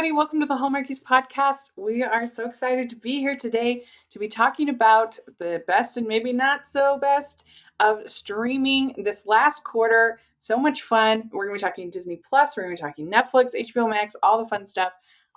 everybody. Welcome to the Hallmarkies podcast. We are so excited to be here today to be talking about the best and maybe not so best of streaming this last quarter. So much fun. We're going to be talking Disney Plus. We're going to be talking Netflix, HBO Max, all the fun stuff.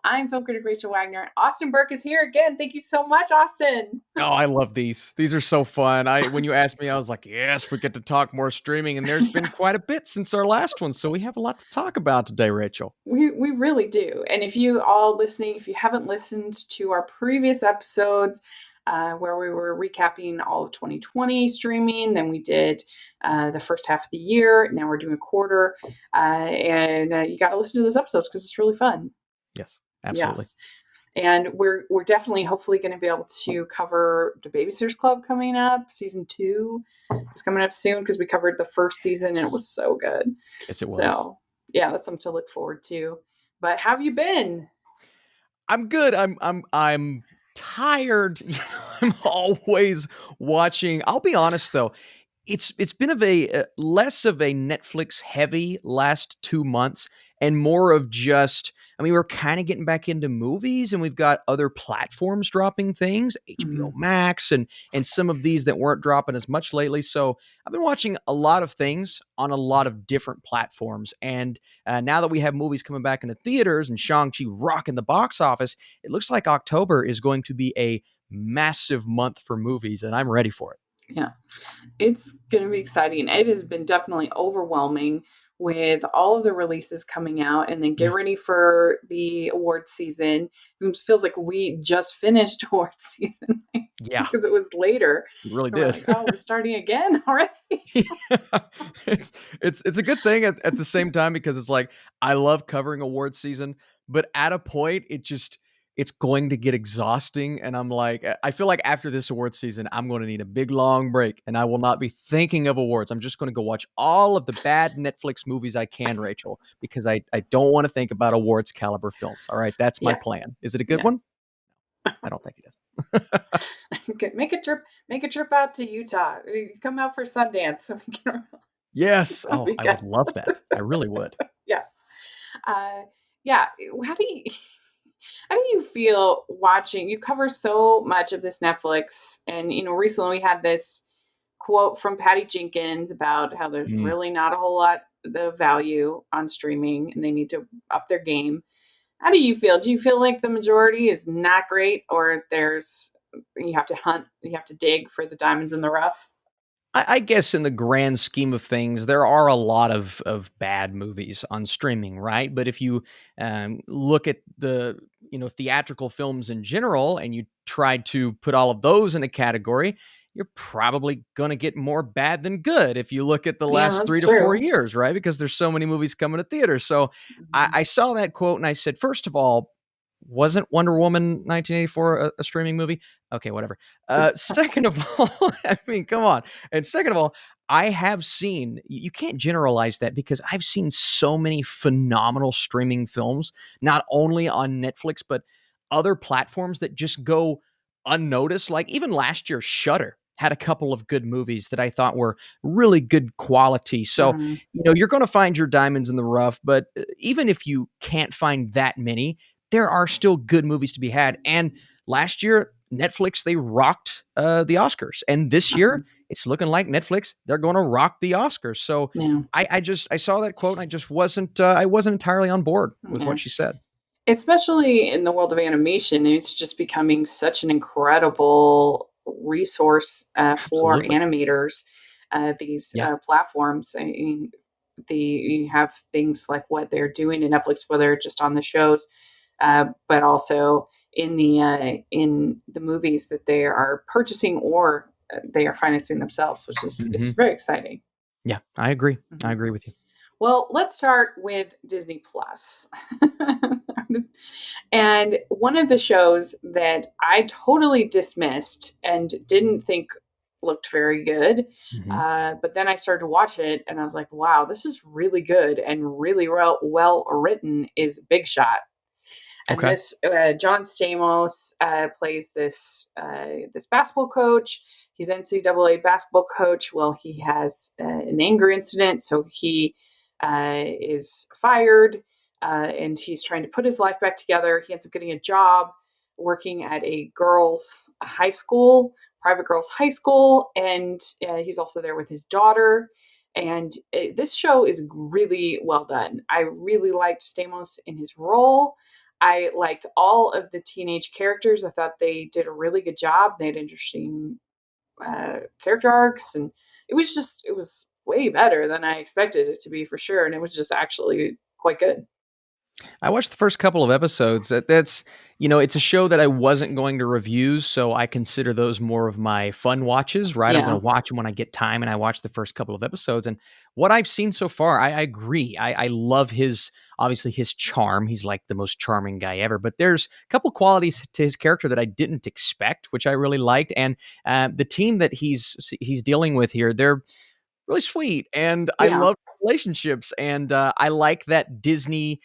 I'm film critic Rachel Wagner. Austin Burke is here again. Thank you so much, Austin. Oh, I love these. These are so fun. When you asked me, I was like, yes, we get to talk more streaming. And there's been quite a bit since our last one. So we have a lot to talk about today, Rachel. We really do. And if you all listening, if you haven't listened to our previous episodes where we were recapping all of 2020 streaming, then we did the first half of the year. Now we're doing a quarter. And you got to listen to those episodes because it's really fun. Yes, absolutely. Yes. And we're definitely hopefully going to be able to cover the Babysitters Club coming up. Season 2 is coming up soon because we covered the first season and it was so good. Yes, it was. So yeah, that's something to look forward to. But how have you been? I'm good. I'm tired. I'm always watching. I'll be honest though. It's been less of a Netflix heavy last 2 months and more of just, we're kind of getting back into movies and we've got other platforms dropping things, HBO Max and some of these that weren't dropping as much lately. So I've been watching a lot of things on a lot of different platforms. And now that we have movies coming back into theaters and Shang-Chi rocking the box office, it looks like October is going to be a massive month for movies and I'm ready for it. Yeah, it's going to be exciting. It has been definitely overwhelming with all of the releases coming out and then get ready for the awards season. It feels like we just finished awards season. Yeah. Because it was later. It really did. We're starting again already. Yeah. It's a good thing at the same time because it's like, I love covering awards season, but at a point it's going to get exhausting. And I'm like, I feel like after this awards season, I'm going to need a big long break and I will not be thinking of awards. I'm just going to go watch all of the bad Netflix movies I can, Rachel, because I don't want to think about awards caliber films. All right. That's my plan. Is it a good one? I don't think it is. Okay, make a trip out to Utah. Come out for Sundance so we can. Yes. Oh, I would love that. I really would. Yes. Yeah. How do you feel watching? You cover so much of this Netflix, and recently we had this quote from Patty Jenkins about how there's really not a whole lot of value on streaming, and they need to up their game. How do you feel? Do you feel like the majority is not great, or you have to hunt, you have to dig for the diamonds in the rough? I guess in the grand scheme of things, there are a lot of bad movies on streaming, right? But if you look at the theatrical films in general, and you try to put all of those in a category, you're probably going to get more bad than good if you look at the last 3 to 4 years, right? Because there's so many movies coming to theaters. So I saw that quote and I said, first of all, wasn't Wonder Woman 1984 a streaming movie? Okay, whatever. Second of all, come on. And second of all, I have seen, you can't generalize that because I've seen so many phenomenal streaming films, not only on Netflix, but other platforms that just go unnoticed. Like even last year, Shudder had a couple of good movies that I thought were really good quality. So, you're going to find your diamonds in the rough, but even if you can't find that many, there are still good movies to be had. And last year, Netflix, they rocked the Oscars. And this year, it's looking like Netflix, they're going to rock the Oscars. So I saw that quote and I just wasn't entirely on board with what she said. Especially in the world of animation, it's just becoming such an incredible resource for animators. These platforms, you have things like what they're doing in Netflix, whether just on the shows, but also in the movies that they are purchasing or they are financing themselves, which is it's very exciting. Yeah, I agree. I agree with you. Well, let's start with Disney Plus. And one of the shows that I totally dismissed and didn't think looked very good, but then I started to watch it and I was like, wow, this is really good and really well written, is Big Shot. And this John Stamos plays this basketball coach. He's NCAA basketball coach. Well, he has an anger incident, so he is fired. and he's trying to put his life back together. He ends up getting a job working at a girls' high school, private girls' high school, and he's also there with his daughter. And this show is really well done. I really liked Stamos in his role. I liked all of the teenage characters. I thought they did a really good job. They had interesting character arcs, and it was way better than I expected it to be for sure. And it was just actually quite good. I watched the first couple of episodes. That's, it's a show that I wasn't going to review, so I consider those more of my fun watches, right? I'm going Yeah, to watch them when I get time, and I watched the first couple of episodes. And what I've seen so far, I agree. I love obviously his charm. He's like the most charming guy ever. But there's a couple qualities to his character that I didn't expect, which I really liked. And the team that he's dealing with here, they're really sweet, and I yeah, love relationships, and I like that Disney.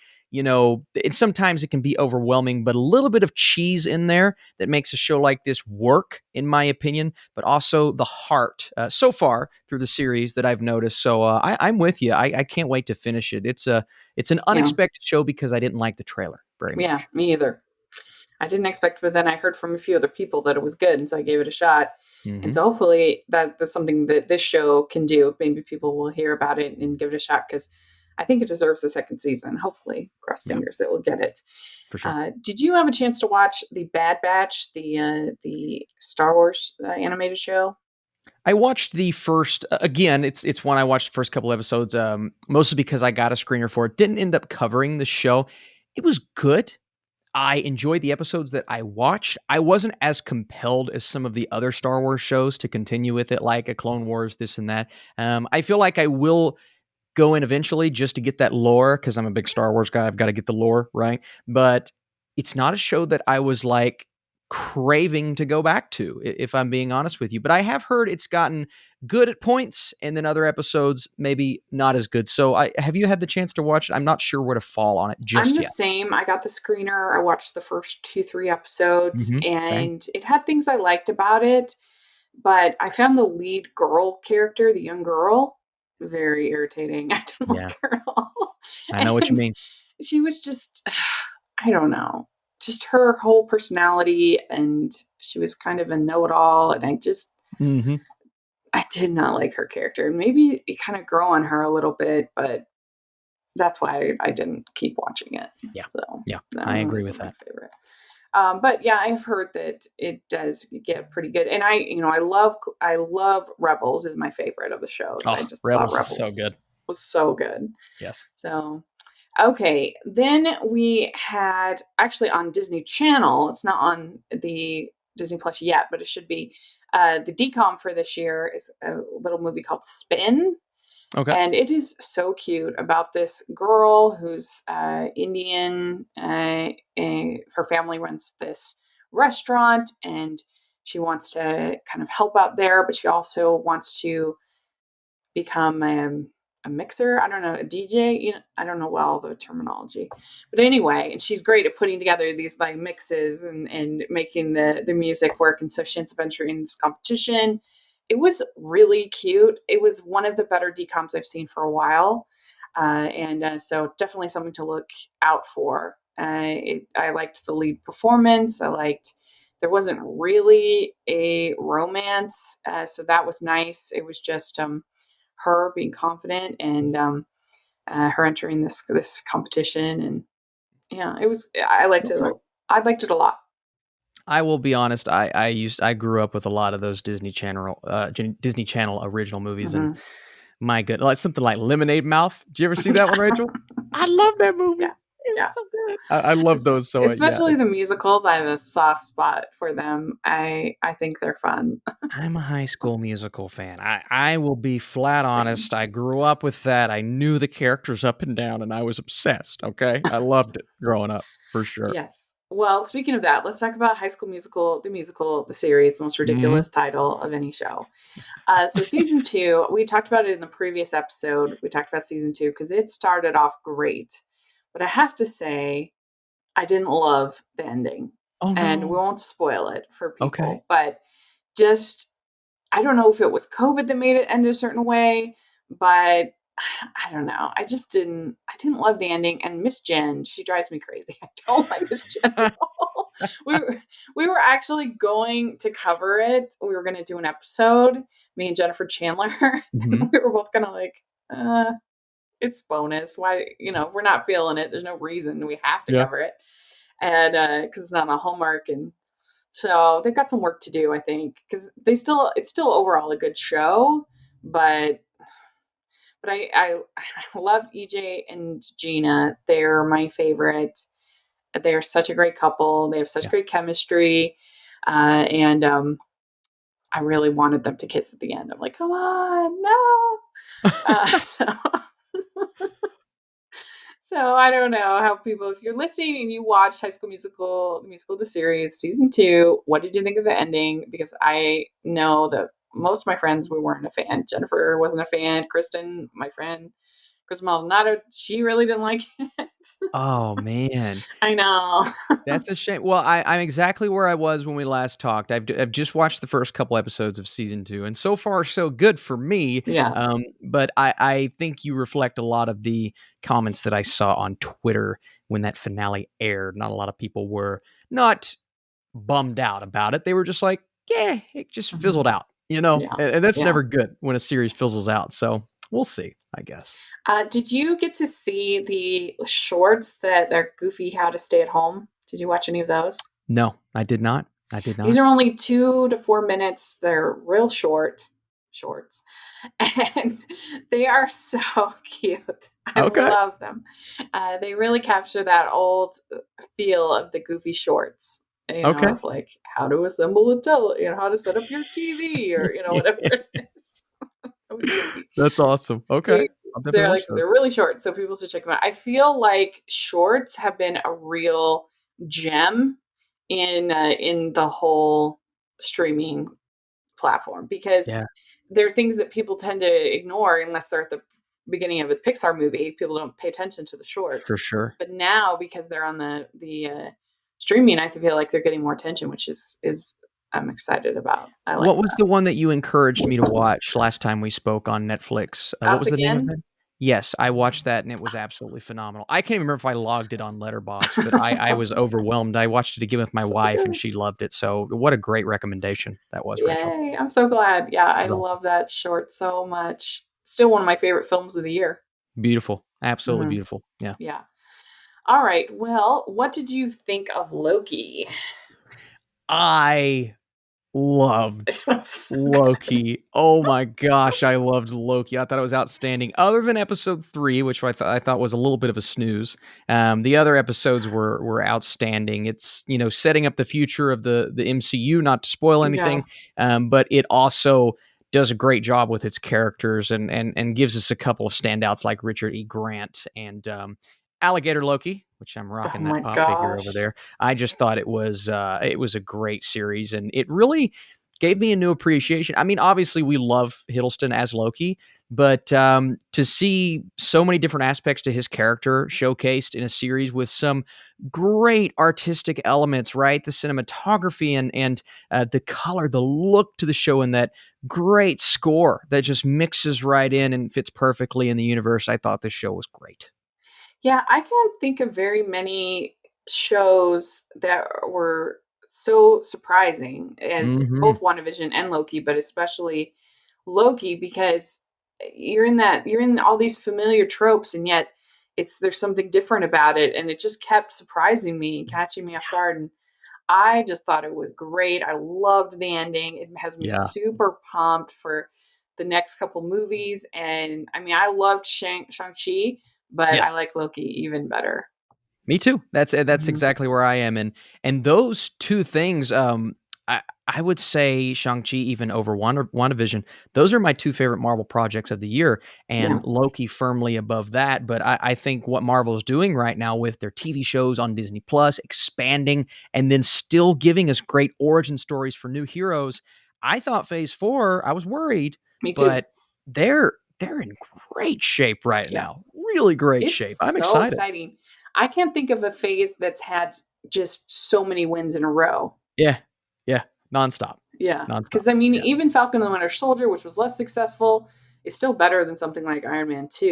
Sometimes it can be overwhelming, but a little bit of cheese in there that makes a show like this work, in my opinion. But also the heart so far through the series that I've noticed. So I'm with you. I can't wait to finish it. It's an yeah, unexpected show because I didn't like the trailer very yeah. much. Me either. I didn't expect, but then I heard from a few other people that it was good, and so I gave it a shot. And Hmm. so hopefully that's something that this show can do. Maybe people will hear about it and give it a shot because I think it deserves the second season. Hopefully, cross Yeah, fingers that we'll get it. for sure. Did you have a chance to watch the Bad Batch, the Star Wars animated show? I watched the first again. It's one I watched the first couple episodes, mostly because I got a screener for it. Didn't end up covering the show. It was good. I enjoyed the episodes that I watched. I wasn't as compelled as some of the other Star Wars shows to continue with it, like a Clone Wars, this and that. I feel like I will go in eventually just to get that lore because I'm a big Star Wars guy. I've got to get the lore, right? But it's not a show that I was like craving to go back to, if I'm being honest with you. But I have heard it's gotten good at points and then other episodes maybe not as good. So have you had the chance to watch it? I'm not sure where to fall on it I'm just the yet. same. I got the screener. I watched the first two, three episodes, Same. and it had things I liked about it. But I found the lead girl character, the young girl, very irritating. I didn't Yeah, like her at all. I know what you And mean. she was just, I don't know, just her whole personality. And she was kind of a know it all. And Mhm. I did not like her character. And maybe it kind of grew on her a little bit, but that's why I didn't keep watching it. Yeah. So Yeah, that I one agree with wasn't my that. favorite. But yeah, I've heard that it does get pretty good, and I love Rebels is my favorite of the shows. I Oh, just thought Rebels is so good. Rebels was so good. Yes. So okay, then we had actually on Disney Channel. It's not on the Disney Plus yet, but it should be. The decom for this year is a little movie called Spin, Okay. and it is so cute about this girl who's Indian. Her family runs this restaurant, and she wants to kind of help out there, but she also wants to become a mixer. I don't know, a DJ. I don't know well the terminology, but anyway, and she's great at putting together these like mixes and making the music work. And so she ends up entering this competition. It was really cute. It was one of the better decoms I've seen for a while, and so definitely something to look out for. I liked the lead performance. I liked there wasn't really a romance, so that was nice. It was just her being confident and her entering this competition, and yeah, it was. I liked it. Okay. I liked it a lot. I will be honest, I grew up with a lot of those Disney Channel original movies, and Hmm. my good, like something like Lemonade Mouth. Did you ever see that one, Rachel? I love that movie. Yeah, It was yeah. so good. I love those. So yeah, Especially the musicals, I have a soft spot for them. I think they're fun. I'm a High School Musical fan. I will be flat Same. honest. I grew up with that. I knew the characters up and down, and I was obsessed. Okay, I loved it growing up for sure. Yes. Well, speaking of that, let's talk about High School Musical, the series, the most Hmm. ridiculous title of any show. So season two, we talked about it in the previous episode. We talked about season two because it started off great, but I have to say, I didn't love the ending, Oh and we no. won't spoil it for Okay. people, but just I don't know if it was COVID that made it end a certain way, but I don't know. I didn't love the ending. And Miss Jen, she drives me crazy. I don't like Miss Jen at all. We were we were actually going to cover it. We were gonna do an episode, me and Jennifer Chandler, Hmm. and we were both kinda like, it's bonus. Why, if we're not feeling it, there's no reason we have to Yeah. cover it. And because it's not on Hallmark, and so they've got some work to do, I think, because it's still overall a good show, but I love EJ and Gina. They're my favorite. They're such a great couple. They have such Yeah. great chemistry, and I really wanted them to kiss at the end. I'm like, come on, no. So So I don't know how people, if you're listening and you watched High School Musical, the musical, the series, season two, what did you think of the ending? Because I know that most of my friends, we weren't a fan. Jennifer wasn't a fan. Kristen, my friend, Kristen Maldonado, she really didn't like it. Oh man. I know. That's a shame. Well, I'm exactly where I was when we last talked. I've just watched the first couple episodes of season 2, and so far so good for me. Yeah. But I think you reflect a lot of the comments that I saw on Twitter when that finale aired. Not a lot of people were not bummed out about it. They were just like, yeah, it just fizzled Mhm. out, you know, Yeah. and that's Yeah. never good when a series fizzles out. So we'll see, I guess. Did you get to see the shorts that are goofy how to stay at home? Did you watch any of those? No, I did not. I did These not. are only 2 to 4 minutes. They're real shorts, and they are so cute. I Okay. love them. They really capture that old feel of the goofy shorts, Okay. of like how to assemble a how to set up your TV or, whatever it is. It was goofy. That's awesome. Okay. They I'll definitely watch those. they're really short, so people should check them out. I feel like shorts have been a real gem in the whole streaming platform because Yeah, there are things that people tend to ignore unless they're at the beginning of a Pixar movie. People don't pay attention to the for shorts. sure. But now because they're on the streaming, I feel like they're getting more attention, which is I'm excited about. I like What was the one that you encouraged me to watch last time we spoke on Netflix? What Us was the name of Again. it? Yes, I watched that and it was absolutely phenomenal. I can't even remember if I logged it on Letterboxd, but I was overwhelmed. I watched it again with my So wife and good. she loved it. So what a great recommendation that was, Rachel. Yay. I'm so glad. Yeah, It I was awesome. love that short so much. Still one of my favorite films of the year. Beautiful. Absolutely Mhm. beautiful. Yeah. Yeah. All right. Well, what did you think of Loki? I It loved was so good. Loki. Oh my gosh, I loved Loki. I thought it was outstanding. Other than episode 3, which I thought was a little bit of a snooze, the other episodes were outstanding. It's, setting up the future of the MCU, not to spoil Yeah. anything, but it also does a great job with its characters and gives us a couple of standouts like Richard E. Grant and Alligator Loki, which I'm Oh rocking that my pop figure over gosh. there. I just thought it was a great series, and it really gave me a new appreciation. I mean, obviously, we love Hiddleston as Loki, but to see so many different aspects to his character showcased in a series with some great artistic elements, right? The cinematography and the color, the look to the show, and that great score that just mixes right in and fits perfectly in the universe. I thought this show was great. Yeah, I can't think of very many shows that were so surprising as Hmm. both WandaVision and Loki, but especially Loki because you're in all these familiar tropes and yet there's something different about it and it just kept surprising me and catching me off guard and I just thought it was great. I loved the ending. It has me Yeah. super pumped for the next couple movies and I mean I loved Shang-Chi, but I Yes. like Loki even better. Me too. That's Mhm. exactly where I am, and those 2 things, I would say Shang-Chi even over WandaVision. Those are my 2 favorite Marvel projects of the year, and Yeah, Loki firmly above that, but I think what Marvel is doing right now with their TV shows on Disney Plus, expanding, and then still giving us great origin stories for new heroes. I thought Phase 4, I was worried, me too. but they're in great shape right Yeah. now. Really great shape. It's I'm so excited. exciting. I can't think of a phase that's had just so many wins in a row. Yeah. Yeah. Nonstop. Yeah, Nonstop. because I mean, Yeah. even Falcon and the Winter Soldier, which was less successful, is still better than something like Iron Man 2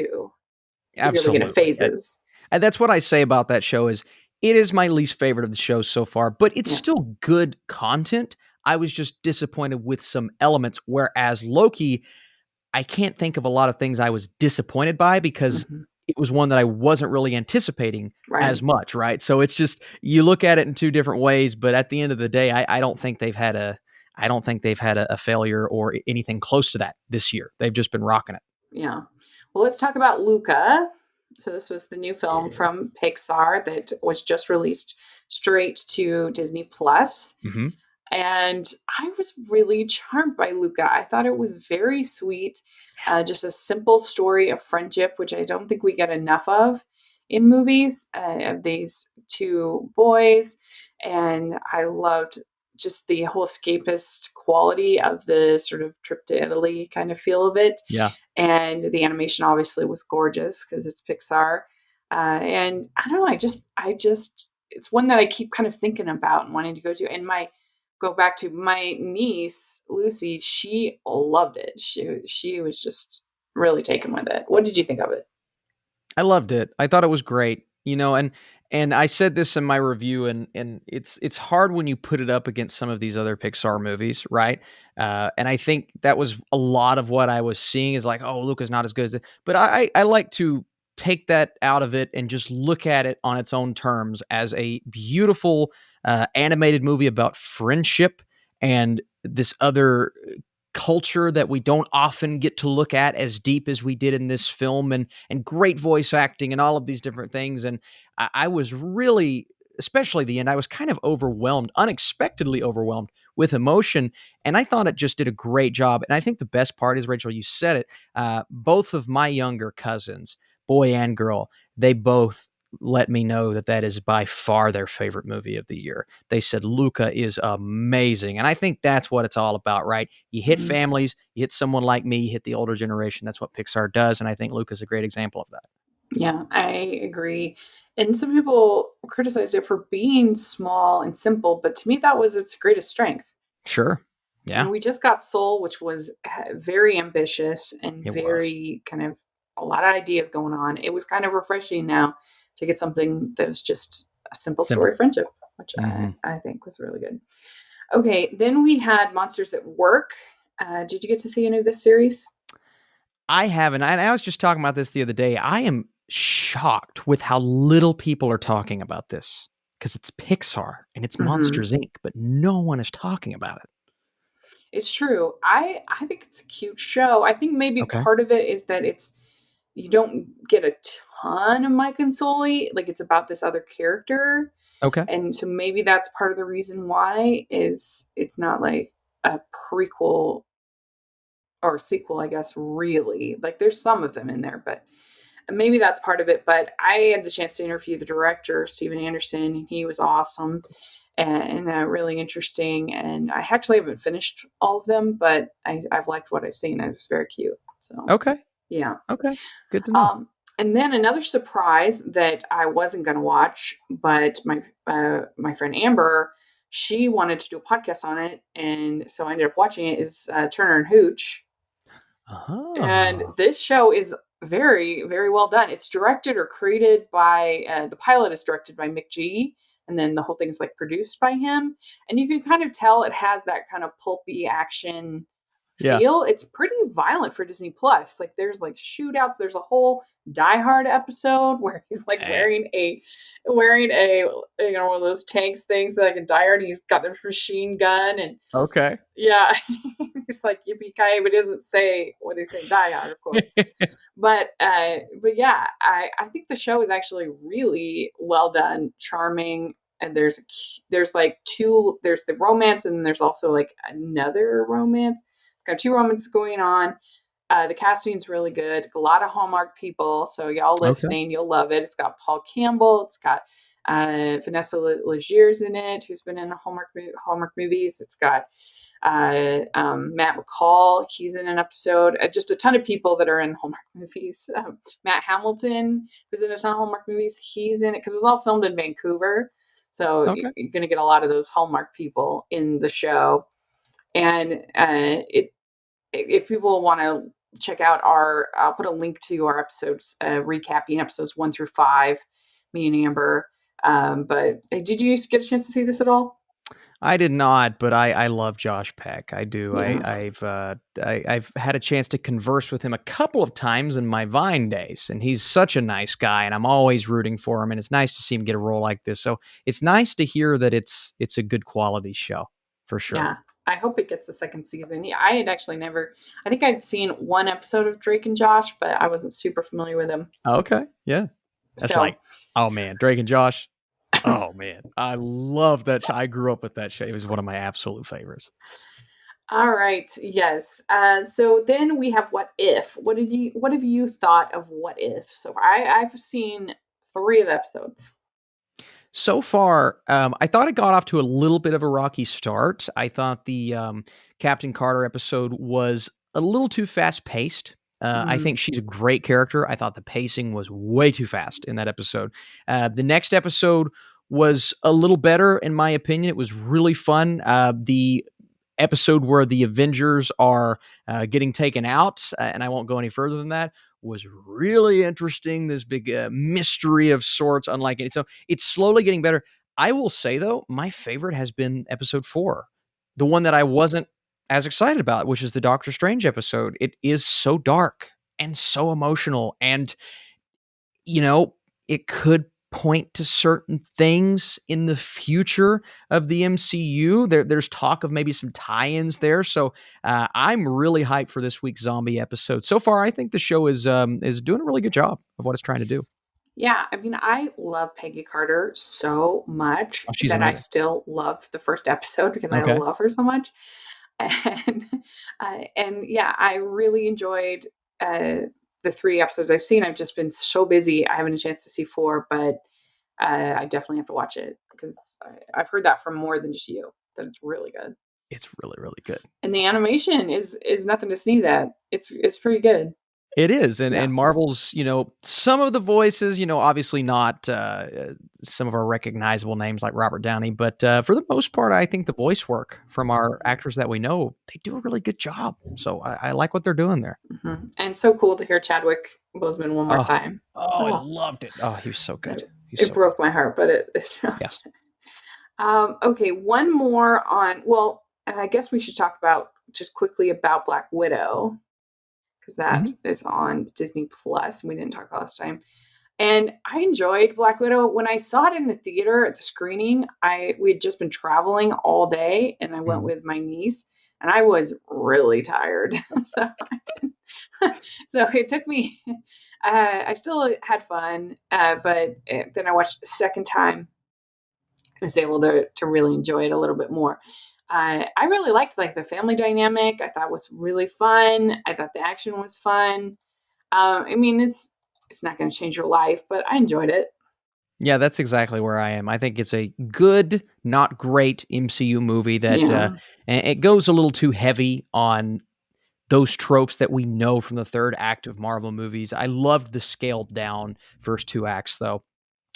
if you're looking at Absolutely. phases. And that's what I say about that show is it is my least favorite of the shows so far, but it's Yeah. still good content. I was just disappointed with some elements, whereas Loki, I can't think of a lot of things I was disappointed by because Hmm. it was one that I wasn't really anticipating Right. as much, right? So it's just you look at it in two different ways, but at the end of the day, I don't think they've had a failure or anything close to that this year. They've just been rocking it. Yeah. Well, let's talk about Luca. So this was the new film from Yes. Pixar that was just released straight to Disney Plus. Hmm. And I was really charmed by Luca. I thought it was very sweet, just a simple story of friendship, which I don't think we get enough of in movies, of these two boys. And I loved just the whole escapist quality of the sort of trip to Italy kind of feel of it. Yeah. And the animation obviously was gorgeous because it's Pixar. And I don't know, it's one that I keep kind of thinking about and wanting to go to. And go back to my niece Lucy, she loved it. She was just really taken with it. What did you think of it? I loved it. I thought it was great. And I said this in my review, and it's hard when you put it up against some of these other Pixar movies, right? And I think that was a lot of what I was seeing is like, oh, Luca's not as good as it. But I like to take that out of it and just look at it on its own terms as a beautiful animated movie about friendship and this other culture that we don't often get to look at as deep as we did in this film, and great voice acting and all of these different things. And I was really, especially the end, I was kind of overwhelmed, unexpectedly overwhelmed with emotion. And I thought it just did a great job. And I think the best part is, Rachel, you said it, both of my younger cousins, boy and girl, they both let me know that that is by far their favorite movie of the year. They said Luca is amazing. And I think that's what it's all about, right? You hit Mhm. families, you hit someone like me, you hit the older generation. That's what Pixar does. And I think Luca's a great example of that. Yeah, I agree. And some people criticize it for being small and simple, but to me, that was its greatest strength. Sure. You know, Yeah, we just got Soul, which was very ambitious and it was. very kind of a lot of ideas going on. It was kind of refreshing now to get something that was just a simple story Simple. of friendship, which Hmm. I think was really good. Okay, then we had Monsters at Work. Did you get to see any of this series? I haven't. I was just talking about this the other day. I am shocked with how little people are talking about this because it's Pixar and it's Hmm. Monsters Inc., but no one is talking about it. It's true. I think it's a cute show. I think maybe Okay. part of it is that you don't get a ton of Mike and Sully. Like it's about this other character, Okay. and so maybe that's part of the reason why is it's not like a prequel or sequel, I guess, really. Like there's some of them in there, but maybe that's part of it. But I had the chance to interview the director, Steven Anderson, and he was awesome and really interesting. And I actually haven't finished all of them, but I've liked what I've seen. It was very cute. So Okay. yeah. Okay. Good to know. Um, and then another surprise that I wasn't going to watch, but my friend Amber, she wanted to do a podcast on it, and so I ended up watching it. Is Turner and Hooch, and Oh. this show is very very well done. It's directed or created by the pilot is directed by Mick G, and then the whole thing is like produced by him, and you can kind of tell it has that kind of pulpy action Yeah. feel. It's pretty violent for Disney Plus. Like there's like shootouts. There's a whole Die Hard episode where he's like Dang. wearing a one of those tanks things like in Die Hard. He's got this machine gun and Okay. yeah, he's like yippee ki but he doesn't say what they say in Die Hard, of course. But yeah, I think the show is actually really well done, charming, and there's like there's the romance and there's also like another romance. Got two romances going on. The casting's really good. A lot of Hallmark people, so y'all Okay. listening, you'll love it. It's got Paul Campbell. It's got Vanessa Legier's in it, who's been in the Hallmark movies. It's got Matt McCall, he's in an episode. Just a ton of people that are in Hallmark movies. Matt Hamilton, who's in a ton of Hallmark movies, he's in it because it was all filmed in Vancouver. So Okay. you're going to get a lot of those Hallmark people in the show. And it if people want to check out I'll put a link to our episodes, recapping episodes 1 through 5, me and Amber. But did you get a chance to see this at all? I did not, but I love Josh Peck. I do. Yeah. I've had a chance to converse with him a couple of times in my Vine days, and he's such a nice guy, and I'm always rooting for him. And it's nice to see him get a role like this. So it's nice to hear that it's a good quality show for sure. Yeah. I hope it gets a second season. Yeah, I had actually never, I think I'd seen one episode of Drake and Josh, but I wasn't super familiar with them. Okay, yeah, that's So, like, oh man, Drake and Josh. Oh man, I love that show. I grew up with that show. It was one of my absolute favorites. all right. Yes. So then we have What If. What have you thought of What If so far? I've seen 3 of the episodes. So far, I thought it got off to a little bit of a rocky start. I thought the Captain Carter episode was a little too fast paced. I Mhm. think she's a great character. I thought the pacing was way too fast in that episode. The next episode was a little better, in my opinion. It was really fun. The episode where the Avengers are getting taken out, and I won't go any further than that, was really interesting. This big mystery of sorts, unlike it. So it's slowly getting better. I will say, though, my favorite has been episode 4, the one that I wasn't as excited about, which is the Doctor Strange episode. It is so dark and so emotional. And you know, it could point to certain things in the future of the MCU. There's talk of maybe some tie-ins there. So I'm really hyped for this week's zombie episode. So far, I think the show is doing a really good job of what it's trying to do. Yeah, I mean, I love Peggy Carter so much Oh, she's that I amazing. still love the first episode because I Okay. love her so much. And and yeah, I really enjoyed the 3 episodes I've seen. I've just been so busy. I haven't a chance to see 4, but I definitely have to watch it because I've heard that from more than just you that it's really good. It's really, really good. And the animation is nothing to sneeze at. It's pretty good. It is, Yeah. and Marvel's, some of the voices, obviously not some of our recognizable names like Robert Downey, but for the most part, I think the voice work from our actors that we know, they do a really good job. So I like what they're doing there. Mhm. And so cool to hear Chadwick Boseman one more Oh, time. oh, I Oh, loved it. Oh, he was so good. it, He's it so good. broke my heart, but it's really Yes. okay. One more on. Well, I guess we should talk about just quickly about Black Widow because that Mhm. is on Disney Plus. We didn't talk last time, and I enjoyed Black Widow when I saw it in the theater at the screening. I We had just been traveling all day, and I went Mhm. with my niece, and I was really tired, so I didn't. So it took me. I still had fun, but then I watched it the second time. I was able to really enjoy it a little bit more. I really liked like the family dynamic. I thought was really fun. I thought the action was fun. I mean, it's not going to change your life, but I enjoyed it. Yeah, that's exactly where I am. I think it's a good, not great MCU movie that Yeah, it goes a little too heavy on those tropes that we know from the third act of Marvel movies. I loved the scaled down first 2 acts, though.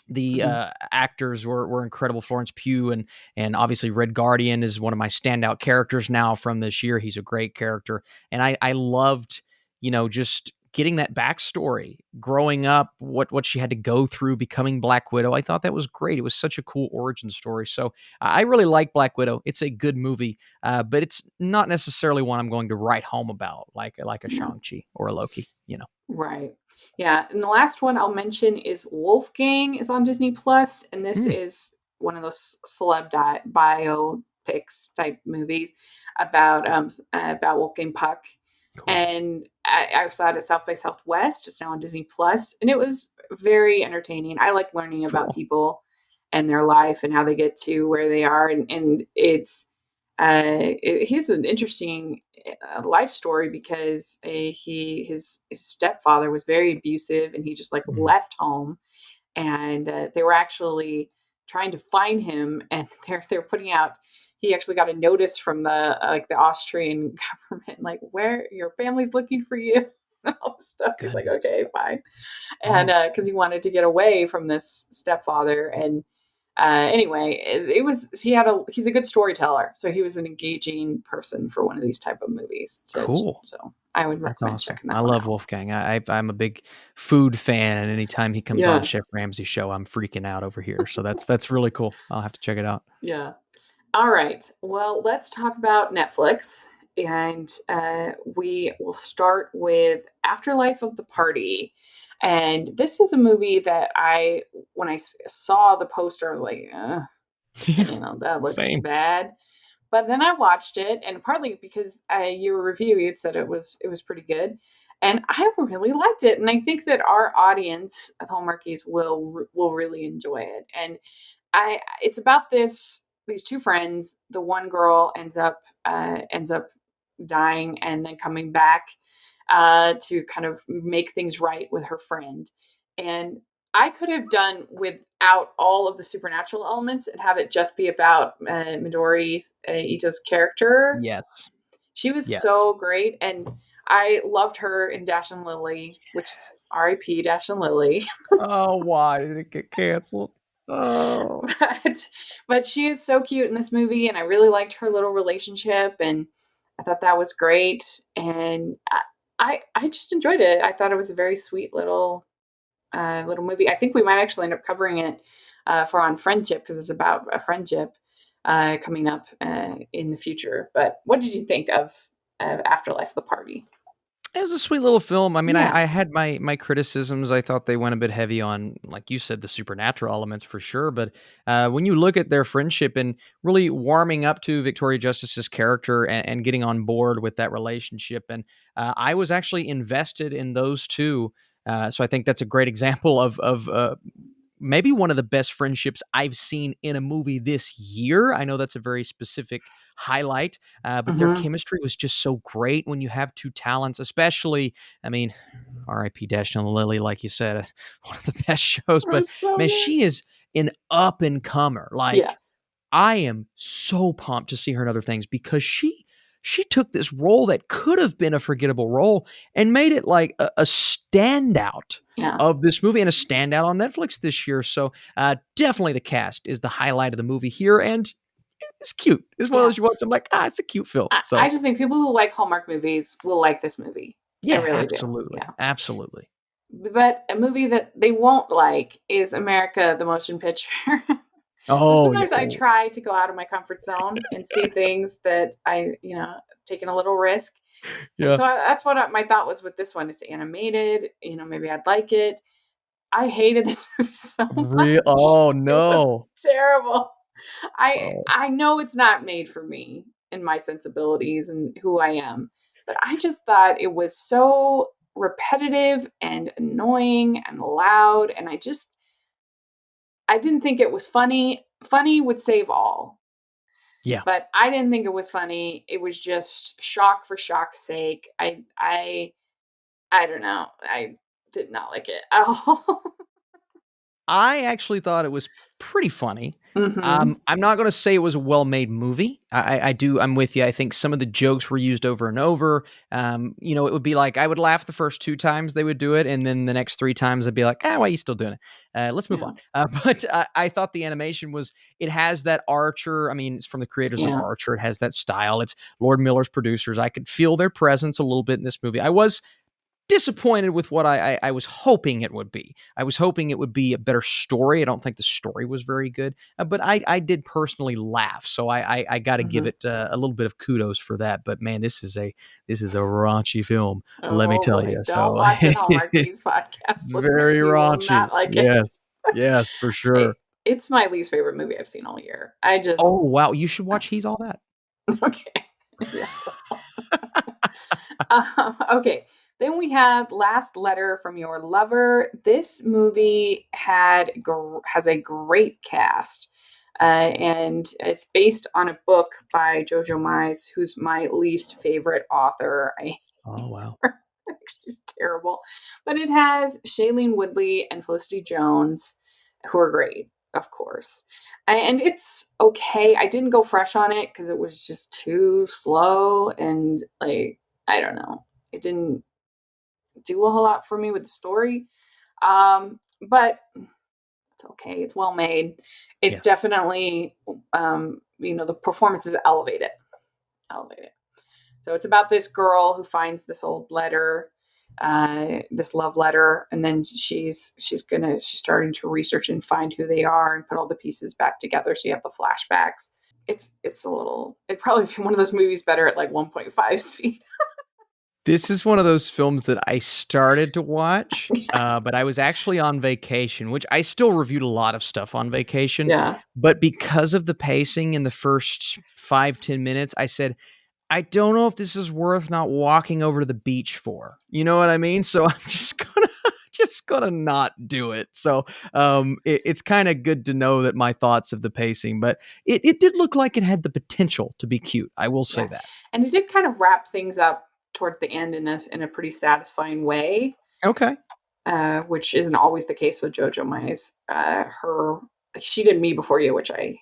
The mhm. actors were incredible. Florence Pugh and obviously Red Guardian is one of my standout characters now from this year. He's a great character, and I loved just getting that backstory, growing up, what she had to go through, becoming Black Widow. I thought that was great. It was such a cool origin story. So I really like Black Widow. It's a good movie, but it's not necessarily one I'm going to write home about like a Yeah, Shang-Chi or a Loki. right. Yeah, and the last one I'll mention is Wolfgang is on Disney Plus, and this Mm, is one of those celeb biopics type movies about Wolfgang Puck. cool. And I saw it at South by Southwest. It's now on Disney Plus, and it was very entertaining. I like learning about Cool. people and their life and how they get to where they are, and he's an interesting life story because his stepfather was very abusive, and he just like Mhm. left home, and they were actually trying to find him, and they're putting out. He actually got a notice from the like the Austrian government, like where your family's looking for you, and all this stuff. He's like, Goodness. okay, fine, and Wow. because he wanted to get away from this stepfather, and Anyway, he's a good storyteller, so he was an engaging person for one of these type of movies. Cool. So I would That's recommend awesome. checking I that one love out. Wolfgang. I'm a big food fan, and anytime he comes on Yeah, Chef Ramsay's show, I'm freaking out over here. So that's really cool. I'll have to check it out. yeah. All right. Well, let's talk about Netflix. And we will start with Afterlife of the Party. And this is a movie that when I saw the poster, I was like, Yeah, that looks same. bad. But then I watched it, and partly because your review, you'd said it was pretty good, and I really liked it. And I think that our audience, the Hallmarkies, will really enjoy it. And it's about these two friends. The one girl ends up dying and then coming back to kind of make things right with her friend. And I could have done without all of the supernatural elements and have it just be about Midori Ito's character. Yes. She was Yes. so great, and I loved her in Dash and Lily, which is Yes. R.I.P. Dash and Lily. Oh, why did it get canceled? Oh. but she is so cute in this movie, and I really liked her little relationship, and I thought that was great. And I just enjoyed it. I thought it was a very sweet little movie. I think we might actually end up covering it for on friendship because it's about a friendship coming up in the future. But what did you think of Afterlife: The Party? It was a sweet little film. I mean, Yeah. I had my criticisms. I thought they went a bit heavy on, like you said, the supernatural elements for sure. But when you look at their friendship and really warming up to Victoria Justice's character and getting on board with that relationship, and I was actually invested in those two. So I think that's a great example of maybe one of the best friendships I've seen in a movie this year. I know that's a very specific highlight, but their Hmm. chemistry was just so great when you have two talents, especially, I mean, R.I.P. Dash and Lily, like you said, one of the best shows. It But was so man, good. she is an up and comer. Yeah. Like, I am so pumped to see her in other things because she took this role that could have been a forgettable role and made it like a standout Yeah. of this movie and a standout on Netflix this year. So definitely the cast is the highlight of the movie here, and it's cute. It's one of Yeah. those you watch. I'm like, it's a cute film. I So just think people who like Hallmark movies will like this movie. I yeah, really do. absolutely, Yeah. absolutely. But a movie that they won't like is America the Motion Picture. So Oh yeah, sometimes I oh, try to go out of my comfort zone and see things that taking a little risk. And yeah. so that's what my thought was with this one. It's animated, maybe I'd like it. I hated this movie so Real. much. Oh It was no. terrible. I Oh I know it's not made for me and my sensibilities and who I am, but I just thought it was so repetitive and annoying and loud, and I didn't think it was funny. Funny would save all, yeah. but I didn't think it was funny. It was just shock for shock's sake. I don't know. I did not like it at all. I actually thought it was pretty funny. Mhm. I'm not going to say it was a well-made movie. I do. I'm with you. I think some of the jokes were used over and over. It would be like I would laugh the first two times they would do it, and then the next three times I'd be like, why are you still doing it? Let's move on. Yeah. But I thought the animation was. It has that Archer. I mean, it's from the creators of Yeah. Archer. It has that style. It's Lord Miller's producers. I could feel their presence a little bit in this movie. I was disappointed with what I was hoping it would be. I was hoping it would be a better story. I don't think the story was very good, but I did personally laugh, so I got to give Mhm. it a little bit of kudos for that. But man, this is a raunchy film, let me Oh tell boy, you. don't So watch it, Hallmarkies podcast very listeners. You will raunchy. not like it. Yes, yes, for It sure. it's my least favorite movie I've seen all year. I just Oh wow, you should watch He's All That. okay. Maybe I will. Okay. Then we have Last Letter from Your Lover. This movie has a great cast. And it's based on a book by Jojo Mize, who's my least favorite author. I Oh wow. She's terrible. But it has Shailene Woodley and Felicity Jones, who are great, of course. And it's okay. I didn't go fresh on it because it was just too slow and like I don't know. It didn't do a whole lot for me with the story. But it's okay. It's well made. It's Yes. definitely, the performance is elevated. So it's about this girl who finds this old letter, this love letter, and then she's starting to research and find who they are and put all the pieces back together. So you have the flashbacks. It'd probably be one of those movies better at like 1.5 speed. This is one of those films that I started to watch, but I was actually on vacation, which I still reviewed a lot of stuff on vacation. Yeah. But because of the pacing in the first 5-10 minutes, I said, I don't know if this is worth not walking over to the beach for. You know what I mean? So I'm just gonna not do it. So it's kind of good to know that my thoughts of the pacing, but it did look like it had the potential to be cute. I will say Yeah. that. And it did kind of wrap things up towards the end in a pretty satisfying way, Okay. which isn't always the case with Jojo Mai's. She did Me Before You, which I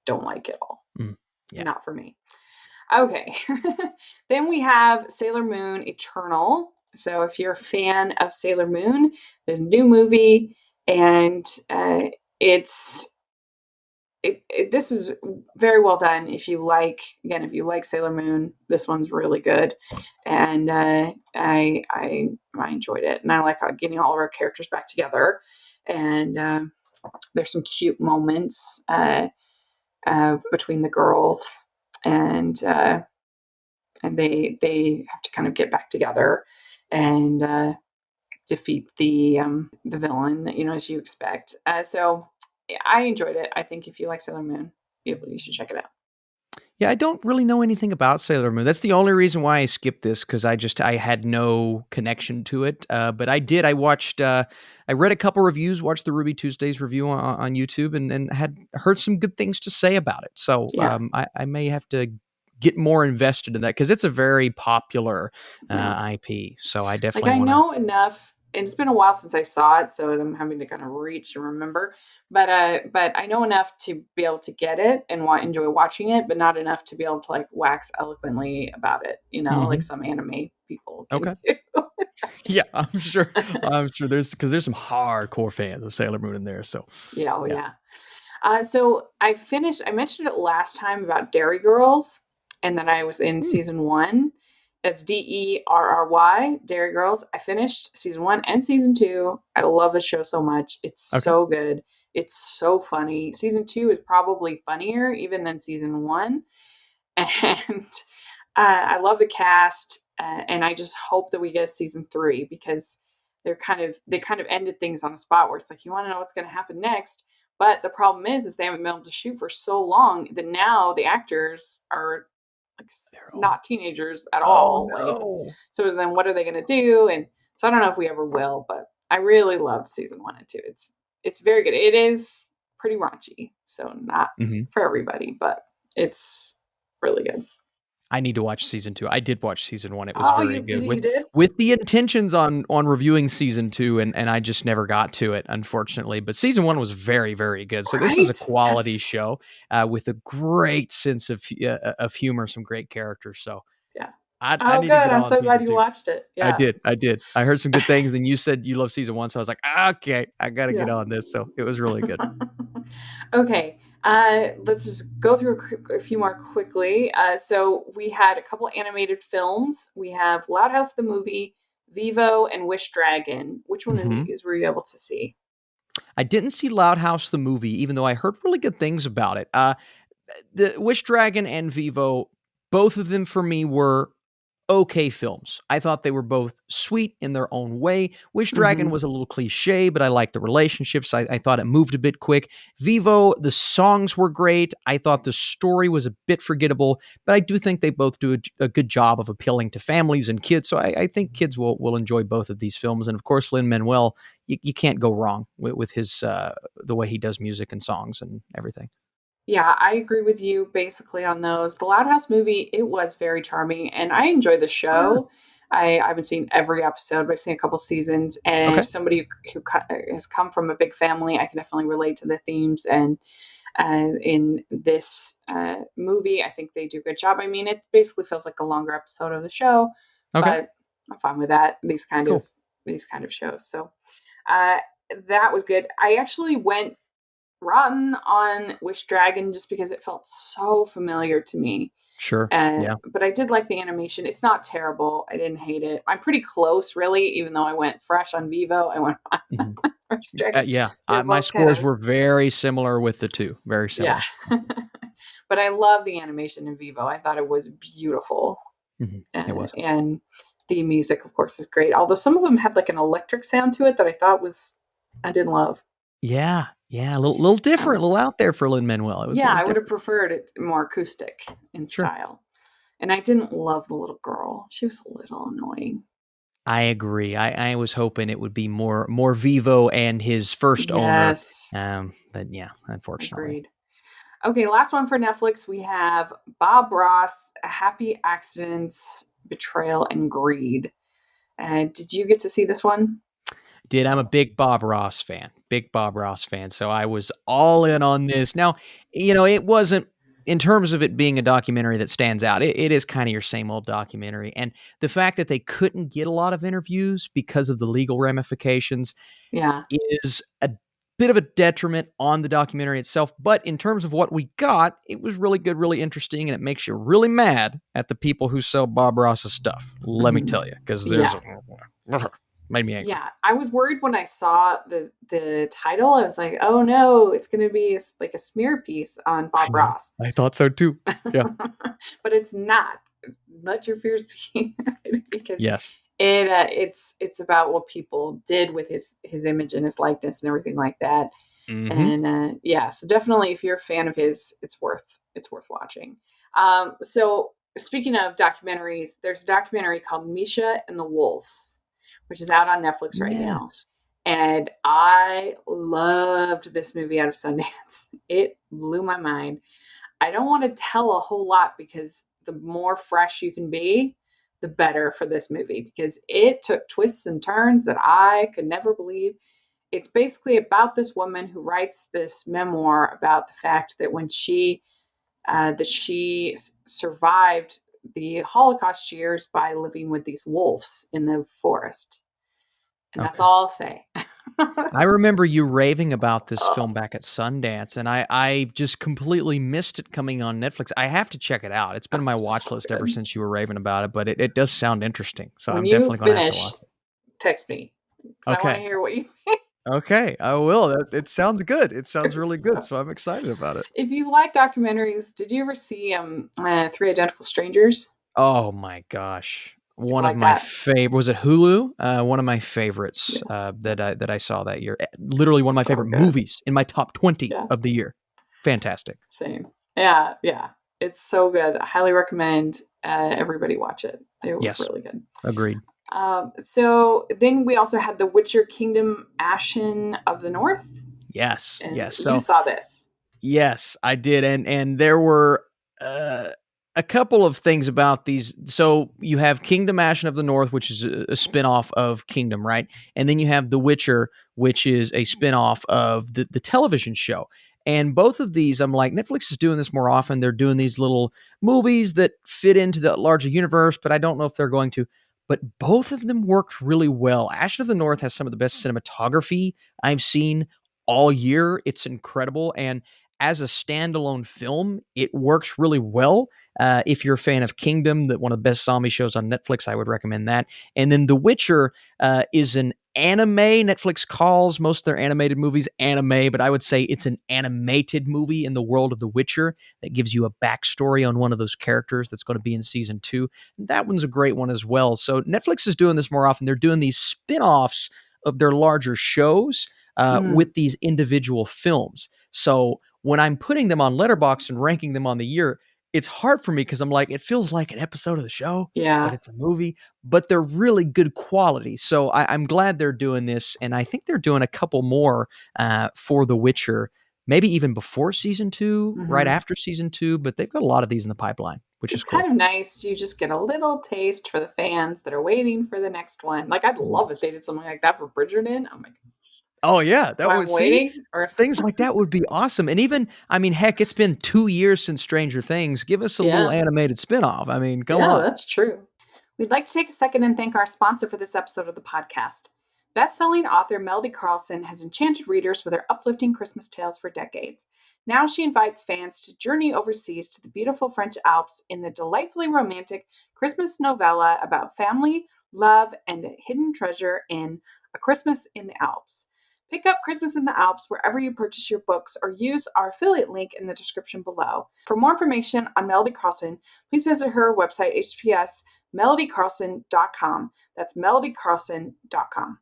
don't like at all. Yeah. Not for me. Okay. Then we have Sailor Moon Eternal. So if you're a fan of Sailor Moon, there's a new movie, and it's this is very well done. If you like Sailor Moon, this one's really good, and I enjoyed it, and I like getting all of our characters back together, and there's some cute moments between the girls, and they have to kind of get back together and defeat the villain, as you expect. So I enjoyed it. I think if you like Sailor Moon, you should check it out. Yeah, I don't really know anything about Sailor Moon. That's the only reason why I skipped this, because I had no connection to it. But I did. I watched. I read a couple reviews, watched the Ruby Tuesdays review on YouTube, and had heard some good things to say about it. So Yeah, I may have to get more invested in that, because it's a very popular yeah. IP. So I Like definitely I want to. know enough, and it's been a while since I saw it, so I'm having to kind of reach and remember. But I know enough to be able to get it and enjoy watching it, but not enough to be able to like wax eloquently about it. Like some anime people can Okay. do. Yeah, I'm sure. I'm sure there's some hardcore fans of Sailor Moon in there. So Yeah, oh yeah. yeah. So I mentioned it last time about Dairy Girls, and then I was in Hmm. season one. That's Derry, Dairy Girls. I finished season one and season two. I love the show so much. It's Okay. so good. It's so funny. Season two is probably funnier even than season one. And I love the cast, and I just hope that we get season three, because they kind of ended things on a spot where it's like you want to know what's going to happen next. But the problem is they haven't been able to shoot for so long that now the actors are like They're all. not teenagers at Oh all. Like, no. so then what are they going to do? And so I don't know if we ever will. But I really loved season one and two. It's very good. It is pretty raunchy, so not Hmm. for everybody, but it's really good. I need to watch season two. I did watch season one. It was Oh, very good, you did? with the intentions on reviewing season two, and I just never got to it, unfortunately. But season one was very, very good. So this is a Right? quality Yes. show, with a great sense of humor, some great characters. So Yeah. I Oh, need good. to get I'm on so glad season you two. watched it. I Yeah. did. I did. I heard some good things. Then you said you love season one, so I was like, okay, I got to get Yeah. on this. So it was really good. Okay. Let's just go through a few more quickly. So we had a couple animated films. We have Loud House the movie, Vivo, and Wish Dragon. Which one of Hmm. these were you able to see? I didn't see Loud House the movie, even though I heard really good things about it. The Wish Dragon and Vivo, both of them for me were okay films. I thought they were both sweet in their own way. Wish Dragon Mm-hmm. was a little cliche, but I liked the relationships. I thought it moved a bit quick. Vivo, the songs were great. I thought the story was a bit forgettable, but I do think they both do a good job of appealing to families and kids. So I think kids will enjoy both of these films. And of course, Lin-Manuel, you can't go wrong with his the way he does music and songs and everything. Yeah, I agree with you basically on those. The Loud House movie, it was very charming, and I enjoyed the Sure. show. I haven't seen every episode, but I've seen a couple seasons. And Okay. as somebody has come from a big family, I can definitely relate to the themes. And in this movie, I think they do a good job. I mean, it basically feels like a longer episode of the show, Okay. but I'm fine with that. Cool. These kind of shows. So uh, that was good. I actually went rotten on Wish Dragon just because it felt so familiar to me. Sure. Yeah. But I did like the animation. It's not terrible. I didn't hate it. I'm pretty close, really, even though I went fresh on Vivo. I went on Mhm. Wish Dragon. Yeah. They're My both kind scores of, were very similar with the two. Very yeah. similar. But I love the animation in Vivo. I thought it was beautiful. It was. And the music, of course, is great. Although some of them had like an electric sound to it that I thought I didn't love. Yeah. Yeah. A little different, a little out there for Lin-Manuel. It Yeah, was I would have different. preferred it more acoustic in Sure. style. And I didn't love the little girl. She was a little annoying. I agree. I was hoping it would be more Vivo and his first owner. Yes, But yeah, unfortunately. agreed. Okay, last one for Netflix. We have Bob Ross, Happy Accidents, Betrayal, and Greed. Did you get to see this one? I'm a big Bob Ross fan. Big Bob Ross fan. So I was all in on this. Now, it wasn't in terms of it being a documentary that stands out. It is kind of your same old documentary. And the fact that they couldn't get a lot of interviews because of the legal ramifications Yeah. is a bit of a detriment on the documentary itself. But in terms of what we got, it was really good, really interesting, and it makes you really mad at the people who sell Bob Ross's stuff. Let me tell you, because there's made me angry. Yeah, I was worried when I saw the title. I was like, "Oh no, it's going to be like a smear piece on Bob Ross." I thought so too. Yeah. But it's not. Let your fears be, because Yes. it's about what people did with his image and his likeness and everything like that. Mm-hmm. And yeah, so definitely, if you're a fan of his, it's worth watching. So speaking of documentaries, there's a documentary called Misha and the Wolves, which is out on Netflix right now. Yes. And I loved this movie out of Sundance. It blew my mind. I don't want to tell a whole lot because the more fresh you can be, the better for this movie, because it took twists and turns that I could never believe. It's basically about this woman who writes this memoir about the fact that when she survived the Holocaust years by living with these wolves in the forest. And that's all I'll say. I remember you raving about this film back at Sundance, and I just completely missed it coming on Netflix. I have to check it out. It's been on my watch list ever since you were raving about it, but it does sound interesting. So When I'm you definitely going to have to finish, watch it. text me because I want to Okay. hear what you think. Okay. I will. It sounds good. It sounds really good. So, So I'm excited about it. if you like documentaries, did you ever see Three Identical Strangers? Oh my gosh. It's One of like my that. favorite was it Hulu? One of my favorites Yeah, that I saw that year. Literally one of my so favorite good. movies in my top 20 Yeah, of the year. Fantastic. same. Yeah, yeah. It's so good. I highly recommend everybody watch it. It was Yes. really good. Agreed. So then we also had The Witcher Kingdom Ashen of the North. Yes. And Yes. you So saw this. yes, I did, and there were a couple of things about these. So you have Kingdom Ashen of the North, which is a spinoff of Kingdom, right? And then you have The Witcher, which is a spinoff of the television show. And both of these, I'm like, Netflix is doing this more often. They're doing these little movies that fit into the larger universe, but I don't know if they're going to. But both of them worked really well. Ashen of the North has some of the best cinematography I've seen all year. It's incredible. And as a standalone film, it works really well. If you're a fan of Kingdom, that one of the best zombie shows on Netflix, I would recommend that. And then The Witcher is an anime. Netflix calls most of their animated movies anime, but I would say it's an animated movie in the world of The Witcher that gives you a backstory on one of those characters that's going to be in season 2. That one's a great one as well. So Netflix is doing this more often. They're doing these spin-offs of their larger shows with these individual films. So when I'm putting them on Letterboxd and ranking them on the year, it's hard for me because I'm like, it feels like an episode of the show, but Yeah. it's a movie, but they're really good quality. So I'm glad they're doing this. And I think they're doing a couple more for The Witcher, maybe even before season 2, right Mm-hmm. after season 2, but they've got a lot of these in the pipeline, which is It's cool. kind of nice. You just get a little taste for the fans that are waiting for the next one. Like, I'd love if they did something like that for Bridgerton. Oh my god. Oh yeah, that While I'm was see waiting, or things like that would be awesome. And even I mean, heck, it's been 2 years since Stranger Things. Give us a little yeah, animated spinoff. I mean, come yeah, on. that's true. We'd like to take a second and thank our sponsor for this episode of the podcast. Best-selling author Melody Carlson has enchanted readers with her uplifting Christmas tales for decades. Now she invites fans to journey overseas to the beautiful French Alps in the delightfully romantic Christmas novella about family, love, and a hidden treasure in A Christmas in the Alps. Pick up Christmas in the Alps wherever you purchase your books or use our affiliate link in the description below. For more information on Melody Carlson, please visit her website, https://melodycarlson.com. That's melodycarlson.com.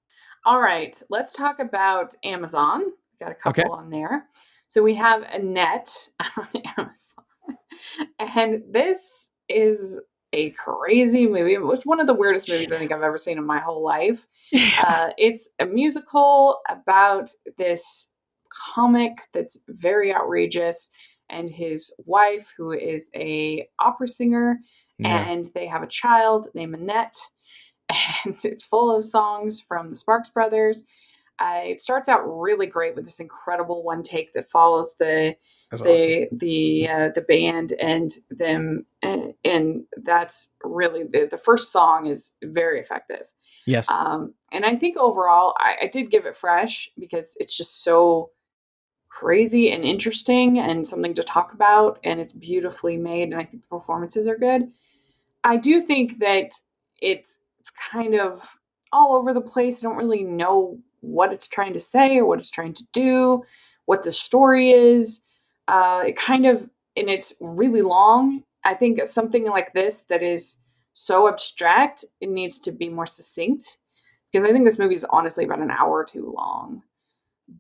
All right, let's talk about Amazon. We got a Okay. couple on there. So we have Annette on Amazon. And this is a crazy movie. It was one of the weirdest movies I think I've ever seen in my whole life. Yeah. It's a musical about this comic that's very outrageous and his wife, who is a opera singer, Yeah. and they have a child named Annette. And it's full of songs from the Sparks Brothers. It starts out really great with this incredible one take that follows That's awesome. the band and them, and that's really the first song is very effective. Yes. And I think overall, I did give it fresh because it's just so crazy and interesting and something to talk about, and it's beautifully made, and I think the performances are good. I do think that it's kind of all over the place. I don't really know what it's trying to say or what it's trying to do, what the story is. It kind of, and it's really long. I think something like this that is so abstract, it needs to be more succinct because I think this movie is honestly about an hour too long.